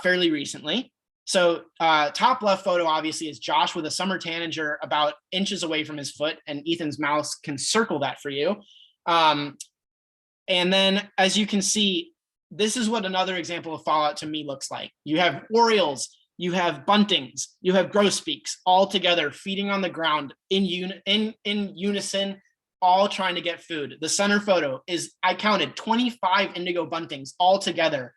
fairly recently. So top left photo obviously is Josh with a summer tanager about inches away from his foot, and Ethan's mouse can circle that for you. And then as you can see, this is what another example of fallout to me looks like. You have orioles, you have buntings, you have grosbeaks all together feeding on the ground in unison, all trying to get food. The center photo is, I counted 25 indigo buntings all together,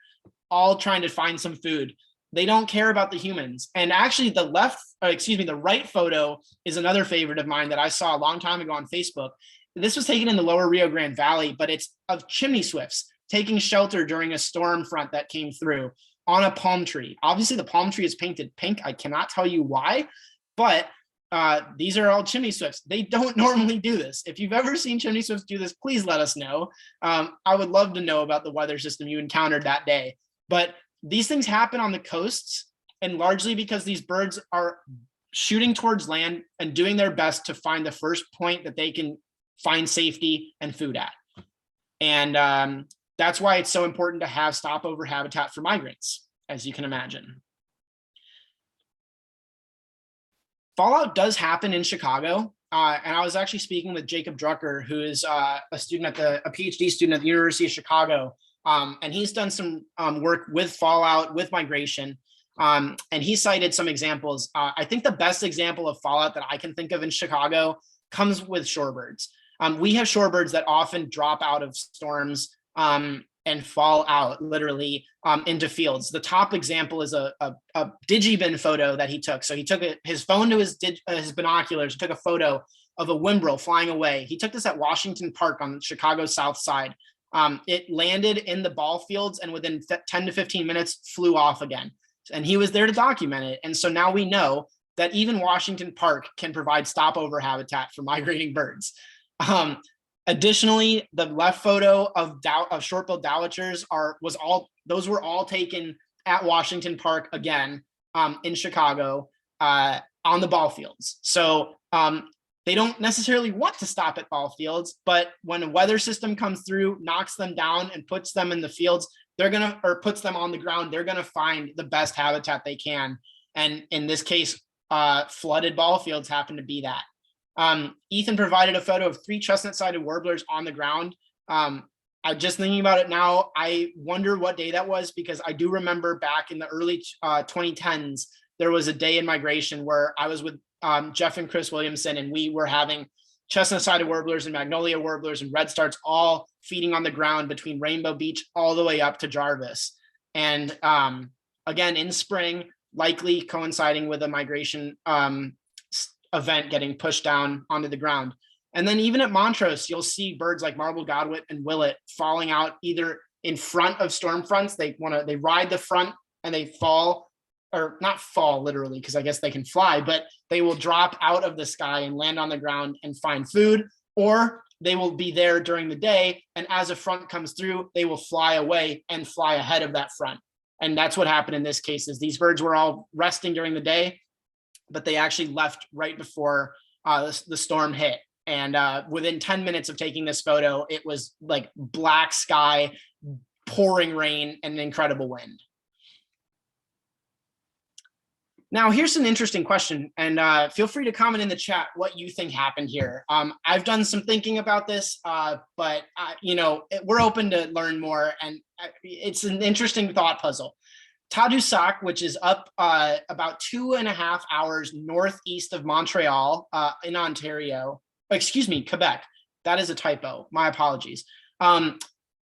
all trying to find some food. They don't care about the humans. And actually the right photo is another favorite of mine that I saw a long time ago on Facebook. This was taken in the lower Rio Grande Valley, but it's of chimney swifts taking shelter during a storm front that came through on a palm tree. Obviously the palm tree is painted pink. I cannot tell you why, but these are all chimney swifts. They don't normally do this. If you've ever seen chimney swifts do this, please let us know. I would love to know about the weather system you encountered that day. But these things happen on the coasts, and largely because these birds are shooting towards land and doing their best to find the first point that they can find safety and food at. And that's why it's so important to have stopover habitat for migrants, as you can imagine. Fallout does happen in Chicago. And I was actually speaking with Jacob Drucker, who is a PhD student at the University of Chicago. And he's done some work with fallout, with migration. And he cited some examples. I think the best example of fallout that I can think of in Chicago comes with shorebirds. We have shorebirds that often drop out of storms and fall out literally into fields. The top example is a digibin photo that he took. So he took his phone to his binoculars, took a photo of a whimbrel flying away. He took this at Washington Park on Chicago's south side. It landed in the ball fields and within 10 to 15 minutes flew off again. And he was there to document it. And so now we know that even Washington Park can provide stopover habitat for migrating birds. Additionally, the left photo of short-billed dowitchers were all taken at Washington Park again in Chicago on the ball fields. So they don't necessarily want to stop at ball fields, but when a weather system comes through, knocks them down and puts them in the fields, puts them on the ground, they're gonna find the best habitat they can. And in this case, flooded ball fields happen to be that. Ethan provided a photo of 3 chestnut-sided warblers on the ground. I'm just thinking about it now. I wonder what day that was, because I do remember back in the early 2010s, there was a day in migration where I was with Jeff and Chris Williamson, and we were having chestnut-sided warblers and magnolia warblers and redstarts all feeding on the ground between Rainbow Beach all the way up to Jarvis. And again, in spring, likely coinciding with a migration event getting pushed down onto the ground. And then even at Montrose, you'll see birds like marbled godwit and willet falling out either in front of storm fronts. They ride the front and they fall, or not fall literally, because I guess they can fly, but they will drop out of the sky and land on the ground and find food, or they will be there during the day. And as a front comes through, they will fly away and fly ahead of that front. And that's what happened in this case. Is these birds were all resting during the day, but they actually left right before the storm hit. And within 10 minutes of taking this photo, it was like black sky, pouring rain, and an incredible wind. Now, here's an interesting question, and feel free to comment in the chat what you think happened here. I've done some thinking about this, but we're open to learn more, and it's an interesting thought puzzle. Tadoussac, which is up about 2.5 hours northeast of Montreal in Ontario, Quebec. That is a typo. My apologies.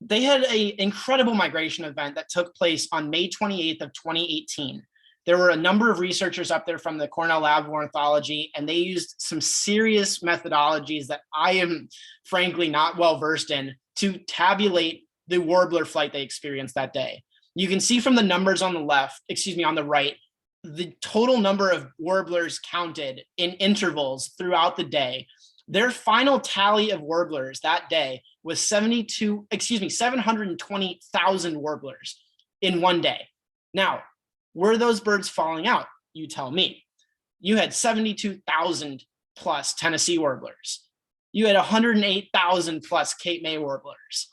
They had an incredible migration event that took place on May 28th of 2018. There were a number of researchers up there from the Cornell Lab of Ornithology, and they used some serious methodologies that I am frankly not well versed in to tabulate the warbler flight they experienced that day. You can see from the numbers on the on the right, the total number of warblers counted in intervals throughout the day. Their final tally of warblers that day was 720,000 warblers in one day. Now, were those birds falling out? You tell me. You had 72,000 plus Tennessee warblers. You had 108,000 plus Cape May warblers,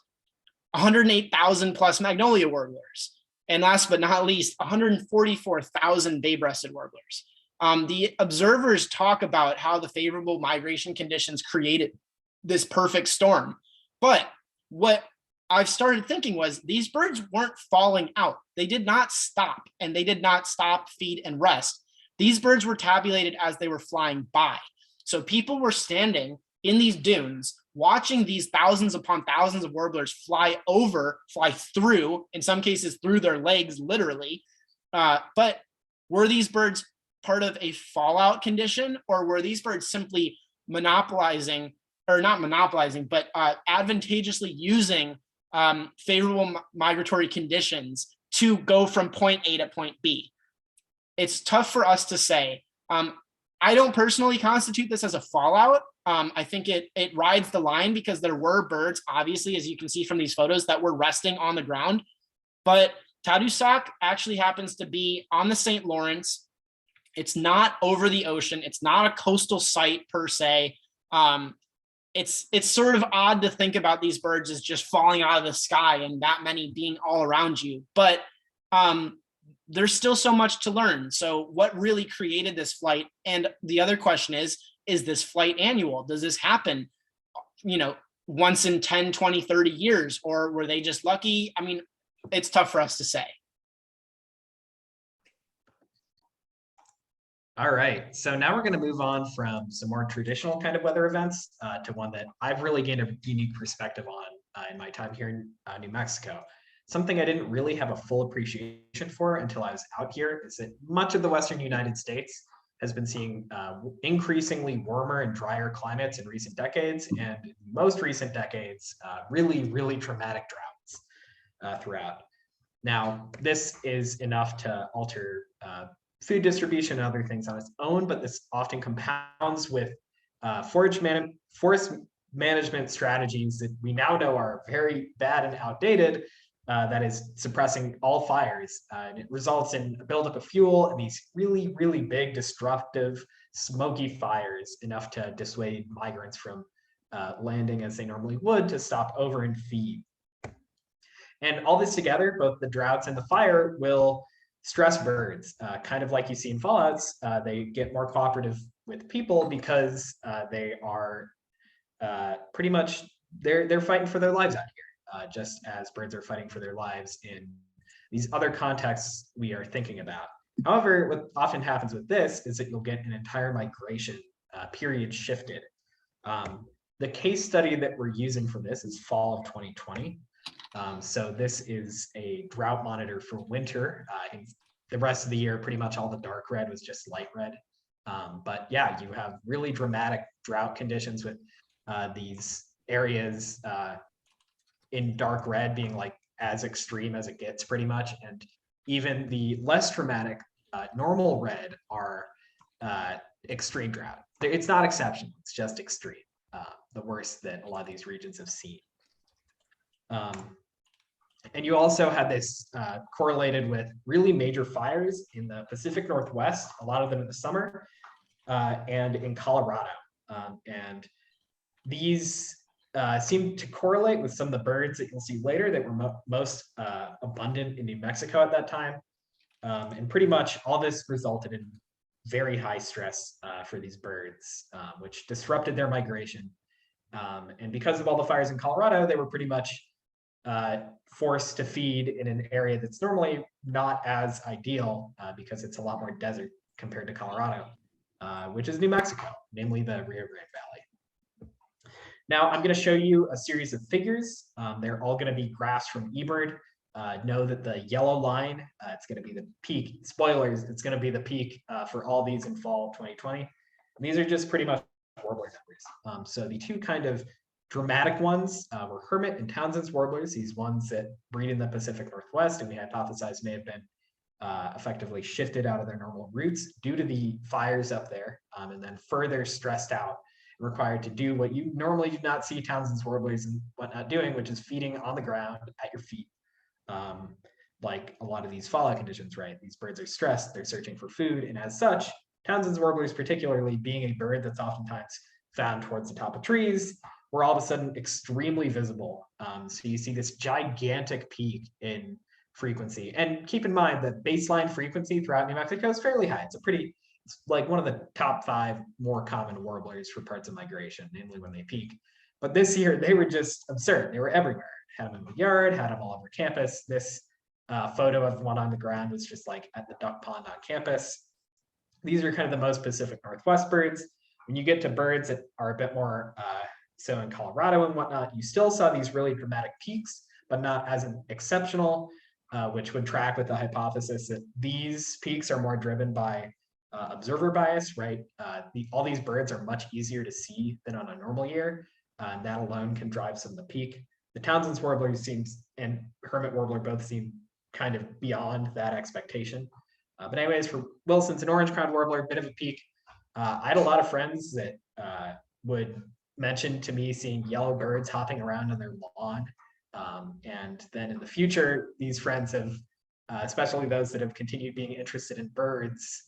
108,000 plus Magnolia warblers, and last but not least, 144,000 bay-breasted warblers. The observers talk about how the favorable migration conditions created this perfect storm. But what I've started thinking was these birds weren't falling out. They did not stop, and they did not stop, feed, and rest. These birds were tabulated as they were flying by. So people were standing in these dunes, watching these thousands upon thousands of warblers fly through, in some cases through their legs, literally. But were these birds part of a fallout condition, or were these birds simply advantageously using favorable migratory conditions to go from point A to point B? It's tough for us to say. I don't personally constitute this as a fallout. I think it rides the line because there were birds, obviously, as you can see from these photos, that were resting on the ground. But Tadoussac actually happens to be on the St. Lawrence. It's not over the ocean. It's not a coastal site per se. It's sort of odd to think about these birds as just falling out of the sky and that many being all around you. But there's still so much to learn. So what really created this flight? And the other question is this flight annual? Does this happen, once in 10, 20, 30 years? Or were they just lucky? I mean, it's tough for us to say. All right, so now we're going to move on from some more traditional kind of weather events to one that I've really gained a unique perspective on in my time here in New Mexico. Something I didn't really have a full appreciation for until I was out here is that much of the Western United States has been seeing increasingly warmer and drier climates in recent decades, and in most recent decades, really, really traumatic droughts throughout. Now, this is enough to alter food distribution and other things on its own, but this often compounds with forest management strategies that we now know are very bad and outdated, that is suppressing all fires. And it results in a buildup of fuel and these really, really big, destructive, smoky fires, enough to dissuade migrants from landing as they normally would to stop over and feed. And all this together, both the droughts and the fire, will stress birds, kind of like you see in fallouts. They get more cooperative with people because they are pretty much, they're fighting for their lives out here, just as birds are fighting for their lives in these other contexts we are thinking about. However, what often happens with this is that you'll get an entire migration period shifted. The case study that we're using for this is fall of 2020. So this is a drought monitor for winter. The rest of the year, pretty much all the dark red was just light red. But yeah, you have really dramatic drought conditions with these areas in dark red being like as extreme as it gets pretty much. And even the less dramatic normal red are extreme drought. It's not exceptional, it's just extreme. The worst that a lot of these regions have seen. And you also had this correlated with really major fires in the Pacific Northwest, a lot of them in the summer, and in Colorado. And these seem to correlate with some of the birds that you'll see later that were most abundant in New Mexico at that time. And pretty much all this resulted in very high stress for these birds, which disrupted their migration. And because of all the fires in Colorado, they were pretty much forced to feed in an area that's normally not as ideal because it's a lot more desert compared to Colorado, which is New Mexico, namely the Rio Grande Valley. Now I'm going to show you a series of figures. They're all going to be graphs from eBird. Know that the yellow line, it's going to be the peak. Spoilers, it's going to be the peak for all these in fall 2020. And these are just pretty much warbler numbers. So the two kind of dramatic ones were Hermit and Townsends warblers, these ones that breed in the Pacific Northwest, and we hypothesized may have been effectively shifted out of their normal routes due to the fires up there, and then further stressed out and required to do what you normally do not see Townsends warblers and whatnot doing, which is feeding on the ground at your feet. Like a lot of these fallout conditions, right? These birds are stressed, they're searching for food, and as such, Townsends warblers, particularly being a bird that's oftentimes found towards the top of trees, were all of a sudden extremely visible. So you see this gigantic peak in frequency. And keep in mind that baseline frequency throughout New Mexico is fairly high. It's like one of the top 5 more common warblers for parts of migration, namely when they peak. But this year, they were just absurd. They were everywhere. Had them in the yard, had them all over campus. This photo of one on the ground was just like at the duck pond on campus. These are kind of the most Pacific Northwest birds. When you get to birds that are a bit more so in Colorado and whatnot, you still saw these really dramatic peaks, but not as an exceptional, which would track with the hypothesis that these peaks are more driven by observer bias, right? All these birds are much easier to see than on a normal year, and that alone can drive some of the peak. The Townsends warbler seems, and Hermit warbler both seem kind of beyond that expectation. But anyways, for Wilson's and orange-crowned warbler, a bit of a peak. I had a lot of friends that would mention to me seeing yellow birds hopping around on their lawn. And then in the future, these friends have, especially those that have continued being interested in birds,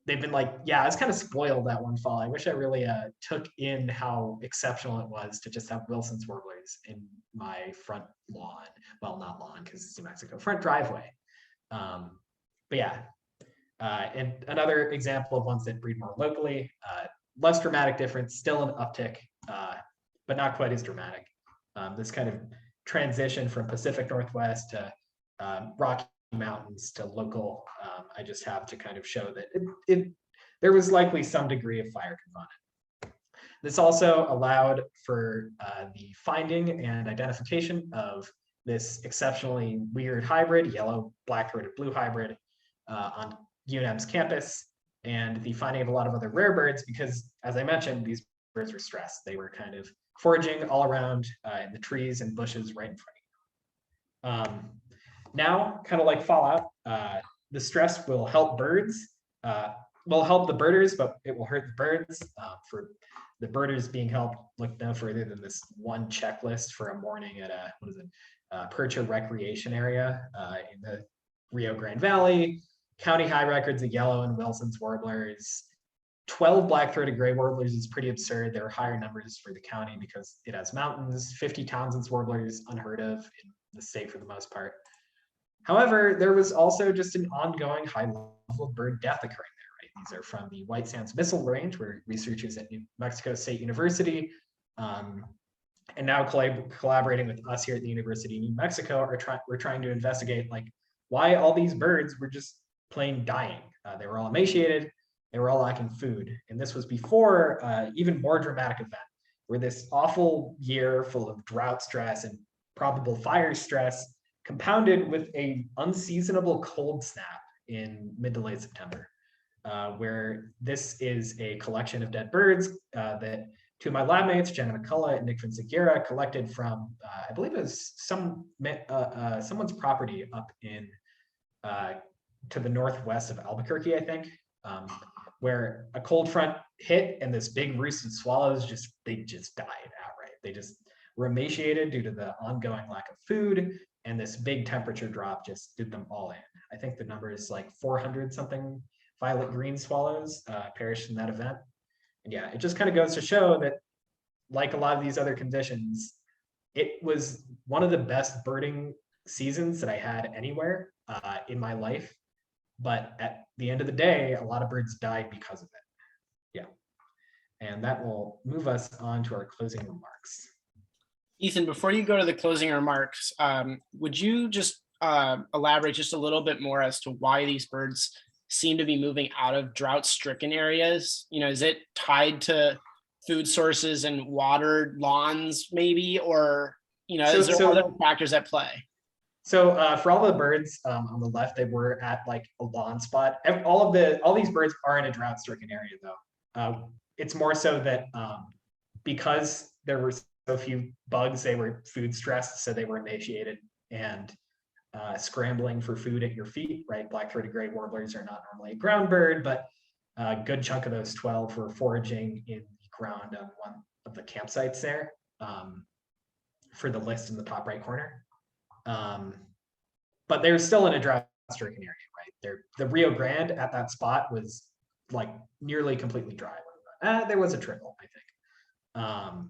they've been like, yeah, I was kind of spoiled that one fall. I wish I really took in how exceptional it was to just have Wilson's warblers in my front lawn. Well, not lawn because it's New Mexico, front driveway. But yeah, and another example of ones that breed more locally, less dramatic difference, still an uptick, but not quite as dramatic. This kind of transition from Pacific Northwest to Rocky Mountains to local, I just have to kind of show that there was likely some degree of fire component. This also allowed for the finding and identification of this exceptionally weird hybrid, yellow, black-throated blue hybrid on UNM's campus, and the finding of a lot of other rare birds because, as I mentioned, these birds were stressed. They were kind of foraging all around in the trees and bushes right in front of you. Now, kind of like fallout, the stress will help birds, will help the birders, but it will hurt the birds. For the birders being helped, look no further than this one checklist for a morning at a Percha recreation area in the Rio Grande Valley. County high records of yellow and Wilson's warblers. 12 black-throated gray warblers is pretty absurd. There are higher numbers for the county because it has mountains. 50 Townsends warblers, unheard of in the state for the most part. However, there was also just an ongoing high level of bird death occurring there, right? These are from the White Sands Missile Range, where researchers at New Mexico State University and now collaborating with us here at the University of New Mexico we're trying to investigate like why all these birds were just plain dying. They were all emaciated, they were all lacking food. And this was before even more dramatic event, where this awful year full of drought stress and probable fire stress compounded with a unseasonable cold snap in mid to late September, where this is a collection of dead birds that two of my lab mates, Jenna McCullough and Nick Vinciguerra, collected from, I believe it was someone's property up in to the northwest of Albuquerque, I think, where a cold front hit and this big roosted swallows they just died outright. They just were emaciated due to the ongoing lack of food, and this big temperature drop just did them all in. I think the number is like 400 something violet green swallows perished in that event. And yeah, it just kind of goes to show that, like a lot of these other conditions, it was one of the best birding seasons that I had anywhere in my life. But at the end of the day, a lot of birds died because of it. Yeah. And that will move us on to our closing remarks. Ethan, before you go to the closing remarks, would you just elaborate just a little bit more as to why these birds seem to be moving out of drought-stricken areas? You know, is it tied to food sources and watered lawns maybe, or, you know, is there other factors at play? So for all the birds on the left, they were at like a lawn spot. All these birds are in a drought-stricken area though. It's more so that because there were so few bugs, they were food stressed, so they were emaciated and scrambling for food at your feet, right? Black-throated gray warblers are not normally a ground bird, but a good chunk of those 12 were foraging in the ground on one of the campsites there for the list in the top right corner. But they're still in a drought-stricken area, right? The Rio Grande at that spot was like nearly completely dry. There was a trickle, I think.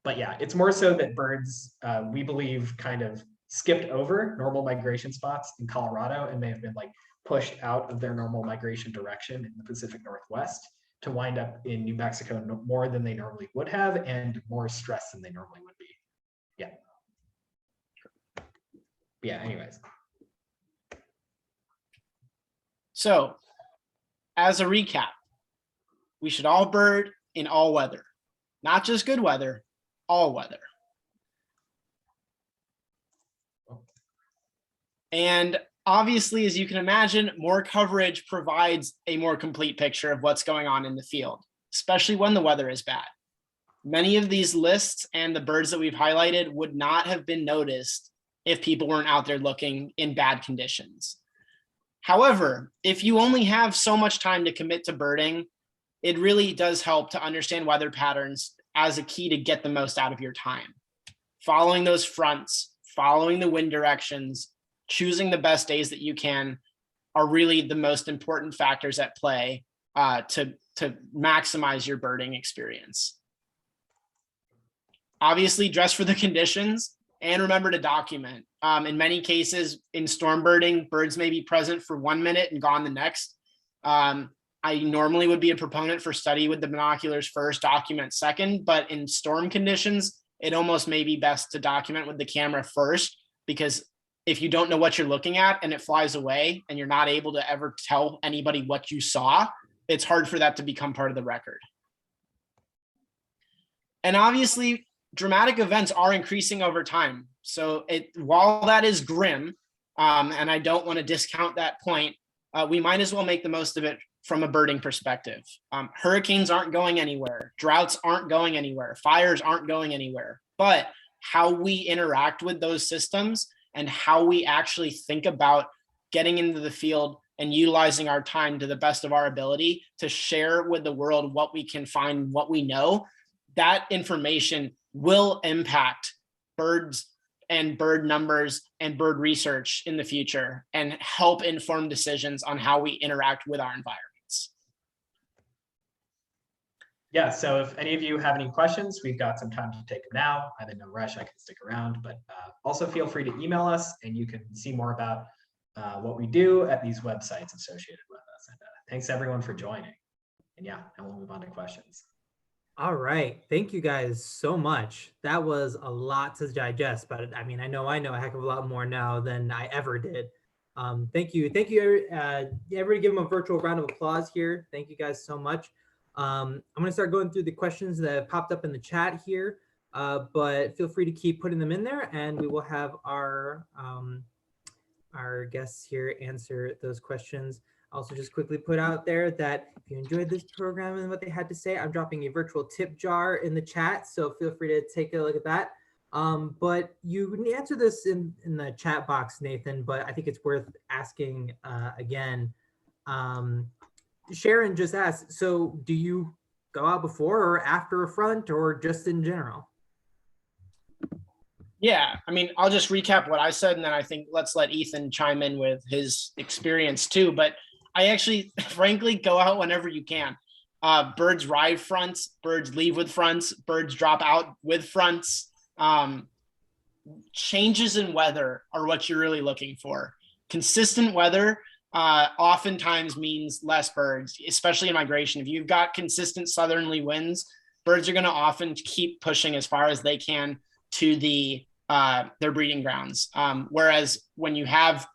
But yeah, it's more so that birds, we believe, kind of skipped over normal migration spots in Colorado and may have been like pushed out of their normal migration direction in the Pacific Northwest to wind up in New Mexico more than they normally would have and more stressed than they normally would be. Yeah. Yeah, anyways. So, as a recap, we should all bird in all weather, not just good weather, all weather. And obviously, as you can imagine, more coverage provides a more complete picture of what's going on in the field, especially when the weather is bad. Many of these lists and the birds that we've highlighted would not have been noticed if people weren't out there looking in bad conditions. However, if you only have so much time to commit to birding, it really does help to understand weather patterns as a key to get the most out of your time. Following those fronts, following the wind directions, choosing the best days that you can are really the most important factors at play to maximize your birding experience. Obviously, dress for the conditions and remember to document. In many cases, in storm birding, birds may be present for 1 minute and gone the next. I normally would be a proponent for study with the binoculars first, document second, but in storm conditions, it almost may be best to document with the camera first, because if you don't know what you're looking at and it flies away and you're not able to ever tell anybody what you saw, it's hard for that to become part of the record. And obviously, dramatic events are increasing over time. So while that is grim, and I don't want to discount that point, we might as well make the most of it from a birding perspective. Hurricanes aren't going anywhere. Droughts aren't going anywhere. Fires aren't going anywhere. But how we interact with those systems and how we actually think about getting into the field and utilizing our time to the best of our ability to share with the world what we can find, what we know, that information will impact birds and bird numbers and bird research in the future and help inform decisions on how we interact with our environments. Yeah, so if any of you have any questions, we've got some time to take them now. I'm in no rush, I can stick around, but also feel free to email us and you can see more about what we do at these websites associated with us. And thanks everyone for joining. And yeah, and we'll move on to questions. All right. Thank you guys so much. That was a lot to digest, but I mean, I know a heck of a lot more now than I ever did. Thank you. Thank you. Everybody give them a virtual round of applause here. Thank you guys so much. I'm going to start going through the questions that have popped up in the chat here, but feel free to keep putting them in there and we will have our guests here answer those questions. Also, just quickly put out there that if you enjoyed this program and what they had to say, I'm dropping a virtual tip jar in the chat, so feel free to take a look at that. But you can answer this in the chat box, Nathan, but I think it's worth asking again. Sharon just asked, so do you go out before or after a front or just in general? Yeah, I mean, I'll just recap what I said, and then I think let's let Ethan chime in with his experience too. But I actually, frankly, go out whenever you can. Birds ride fronts, birds leave with fronts, birds drop out with fronts. changes in weather are what you're really looking for. Consistent weather oftentimes means less birds, especially in migration. If you've got consistent southerly winds, birds are going to often keep pushing as far as they can to their breeding grounds. Whereas when you have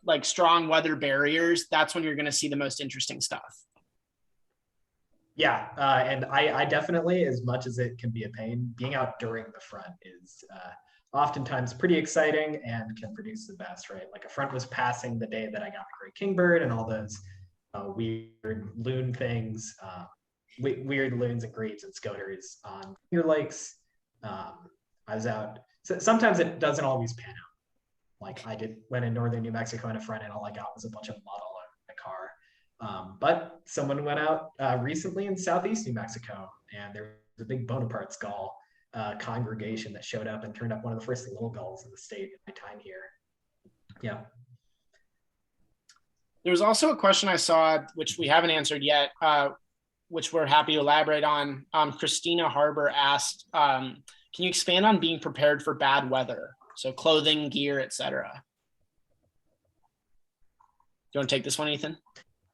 like strong weather barriers, that's when you're going to see the most interesting stuff. Yeah, and I definitely, as much as it can be a pain, being out during the front is oftentimes pretty exciting and can produce the best, right? Like a front was passing the day that I got the great kingbird and all those weird loon things, weird loons and grebes and scoters on Clear Lakes. I was out, so sometimes it doesn't always pan out. Like went in northern New Mexico in a front and all I got was a bunch of mud all over my car. But someone went out recently in southeast New Mexico and there was a big Bonaparte's gull congregation that showed up and turned up one of the first little gulls in the state in my time here. Yeah. There was also a question I saw, which we haven't answered yet, which we're happy to elaborate on. Christina Harbor asked, can you expand on being prepared for bad weather? So clothing, gear, etc. Do you want to take this one, Ethan?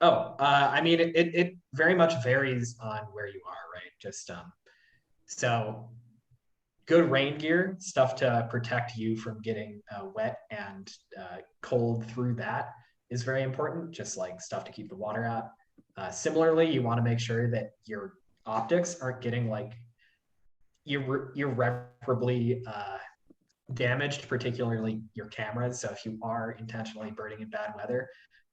Oh, I mean, it very much varies on where you are, right? Just so good rain gear, stuff to protect you from getting wet and cold through that is very important. Just like stuff to keep the water out. Similarly, you want to make sure that your optics aren't getting like irreparably damaged, particularly your cameras. So if you are intentionally birding in bad weather,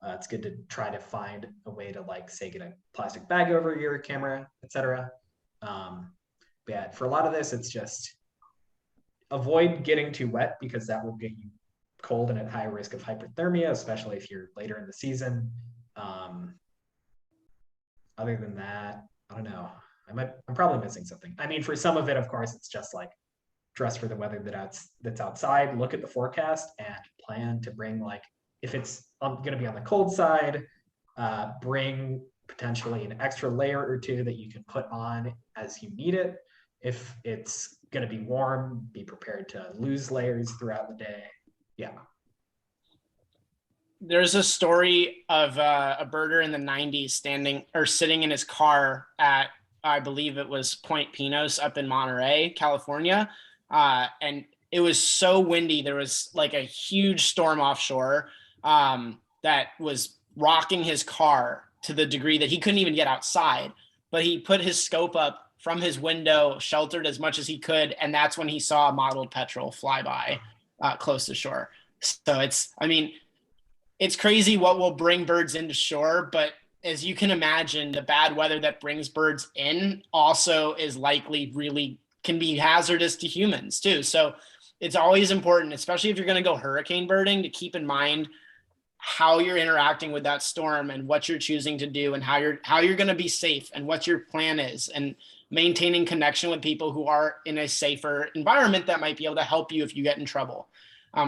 it's good to try to find a way to, like, say, get a plastic bag over your camera, etc. But yeah, for a lot of this, it's just avoid getting too wet because that will get you cold and at high risk of hypothermia, especially if you're later in the season. Other than that, I don't know. I'm probably missing something. I mean, for some of it, of course, it's just like dress for the weather that's outside, look at the forecast and plan to bring, like, if it's going to be on the cold side, bring potentially an extra layer or two that you can put on as you need it. If it's going to be warm, be prepared to lose layers throughout the day. Yeah. There's a story of a birder in the 90s sitting in his car at, I believe it was Point Pinos up in Monterey, California. And it was so windy. There was like a huge storm offshore that was rocking his car to the degree that he couldn't even get outside. But he put his scope up from his window, sheltered as much as he could. And that's when he saw a mottled petrel fly by close to shore. So it's crazy what will bring birds into shore, but as you can imagine, the bad weather that brings birds in also is likely really can be hazardous to humans too. So it's always important, especially if you're going to go hurricane birding, to keep in mind how you're interacting with that storm and what you're choosing to do and how you're going to be safe and what your plan is, and maintaining connection with people who are in a safer environment that might be able to help you if you get in trouble.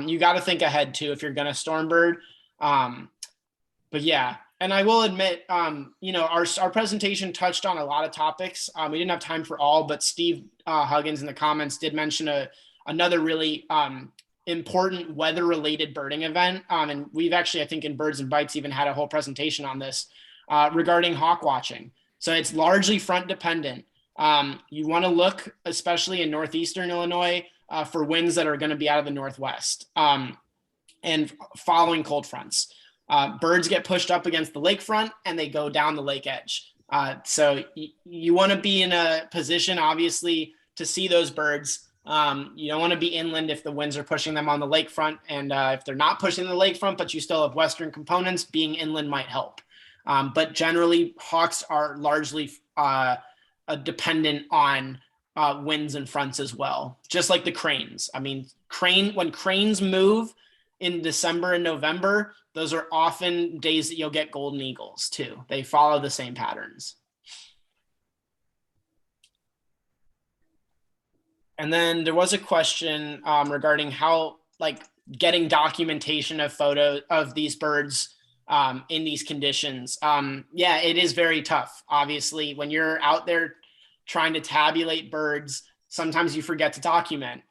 You got to think ahead too if you're going to storm bird. But yeah, and I will admit, our presentation touched on a lot of topics. We didn't have time for all, but Steve Huggins in the comments did mention another really important weather-related birding event. And we've actually, I think in Birds and Bytes, even had a whole presentation on this regarding hawk watching. So it's largely front dependent. You want to look, especially in northeastern Illinois, for winds that are going to be out of the northwest and following cold fronts. Birds get pushed up against the lakefront and they go down the lake edge. So you want to be in a position, obviously, to see those birds. You don't want to be inland if the winds are pushing them on the lakefront. And if they're not pushing the lakefront, but you still have western components, being inland might help. But generally, hawks are largely dependent on winds and fronts as well, just like the cranes. I mean, when cranes move in December and November, those are often days that you'll get golden eagles too. They follow the same patterns. And then there was a question regarding how, like, getting documentation of photos of these birds in these conditions. Yeah, it is very tough. Obviously, when you're out there trying to tabulate birds, sometimes you forget to document.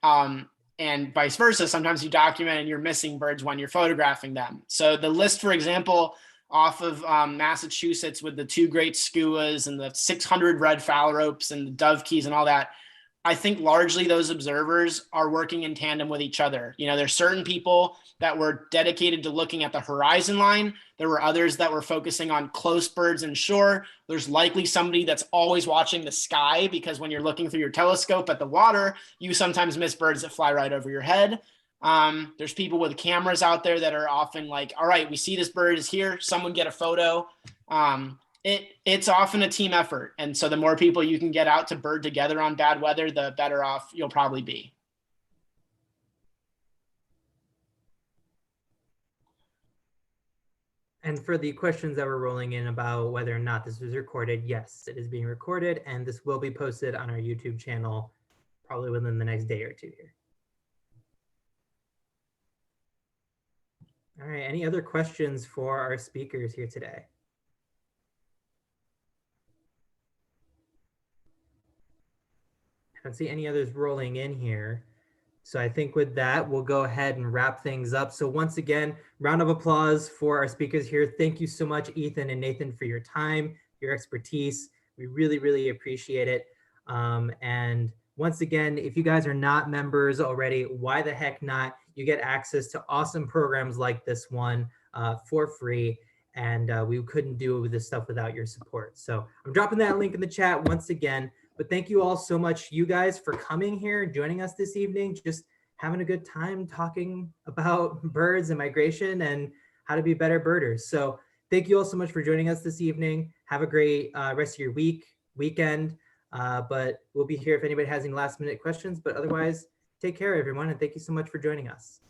and vice versa. Sometimes you document and you're missing birds when you're photographing them. So the list, for example, off of Massachusetts with the 2 great skuas and the 600 red phalaropes and the dovekies and all that, I think largely those observers are working in tandem with each other. You know, there's certain people that were dedicated to looking at the horizon line. There were others that were focusing on close birds and shore. There's likely somebody that's always watching the sky, because when you're looking through your telescope at the water, you sometimes miss birds that fly right over your head. There's people with cameras out there that are often like, all right, we see this bird is here, someone get a photo. It's often a team effort. And so the more people you can get out to bird together on bad weather, the better off you'll probably be. And for the questions that were rolling in about whether or not this was recorded, yes, it is being recorded, and this will be posted on our YouTube channel probably within the next day or two here. All right, any other questions for our speakers here today? I don't see any others rolling in here. So I think with that, we'll go ahead and wrap things up. So once again, round of applause for our speakers here. Thank you so much, Ethan and Nathan, for your time, your expertise. We really, really appreciate it. And once again, if you guys are not members already, why the heck not? You get access to awesome programs like this one for free. And we couldn't do this stuff without your support. So I'm dropping that link in the chat once again. But thank you all so much, you guys, for coming here, joining us this evening, just having a good time talking about birds and migration and how to be better birders. So thank you all so much for joining us this evening. Have a great rest of your weekend. But we'll be here if anybody has any last minute questions. But otherwise, take care, everyone. And thank you so much for joining us.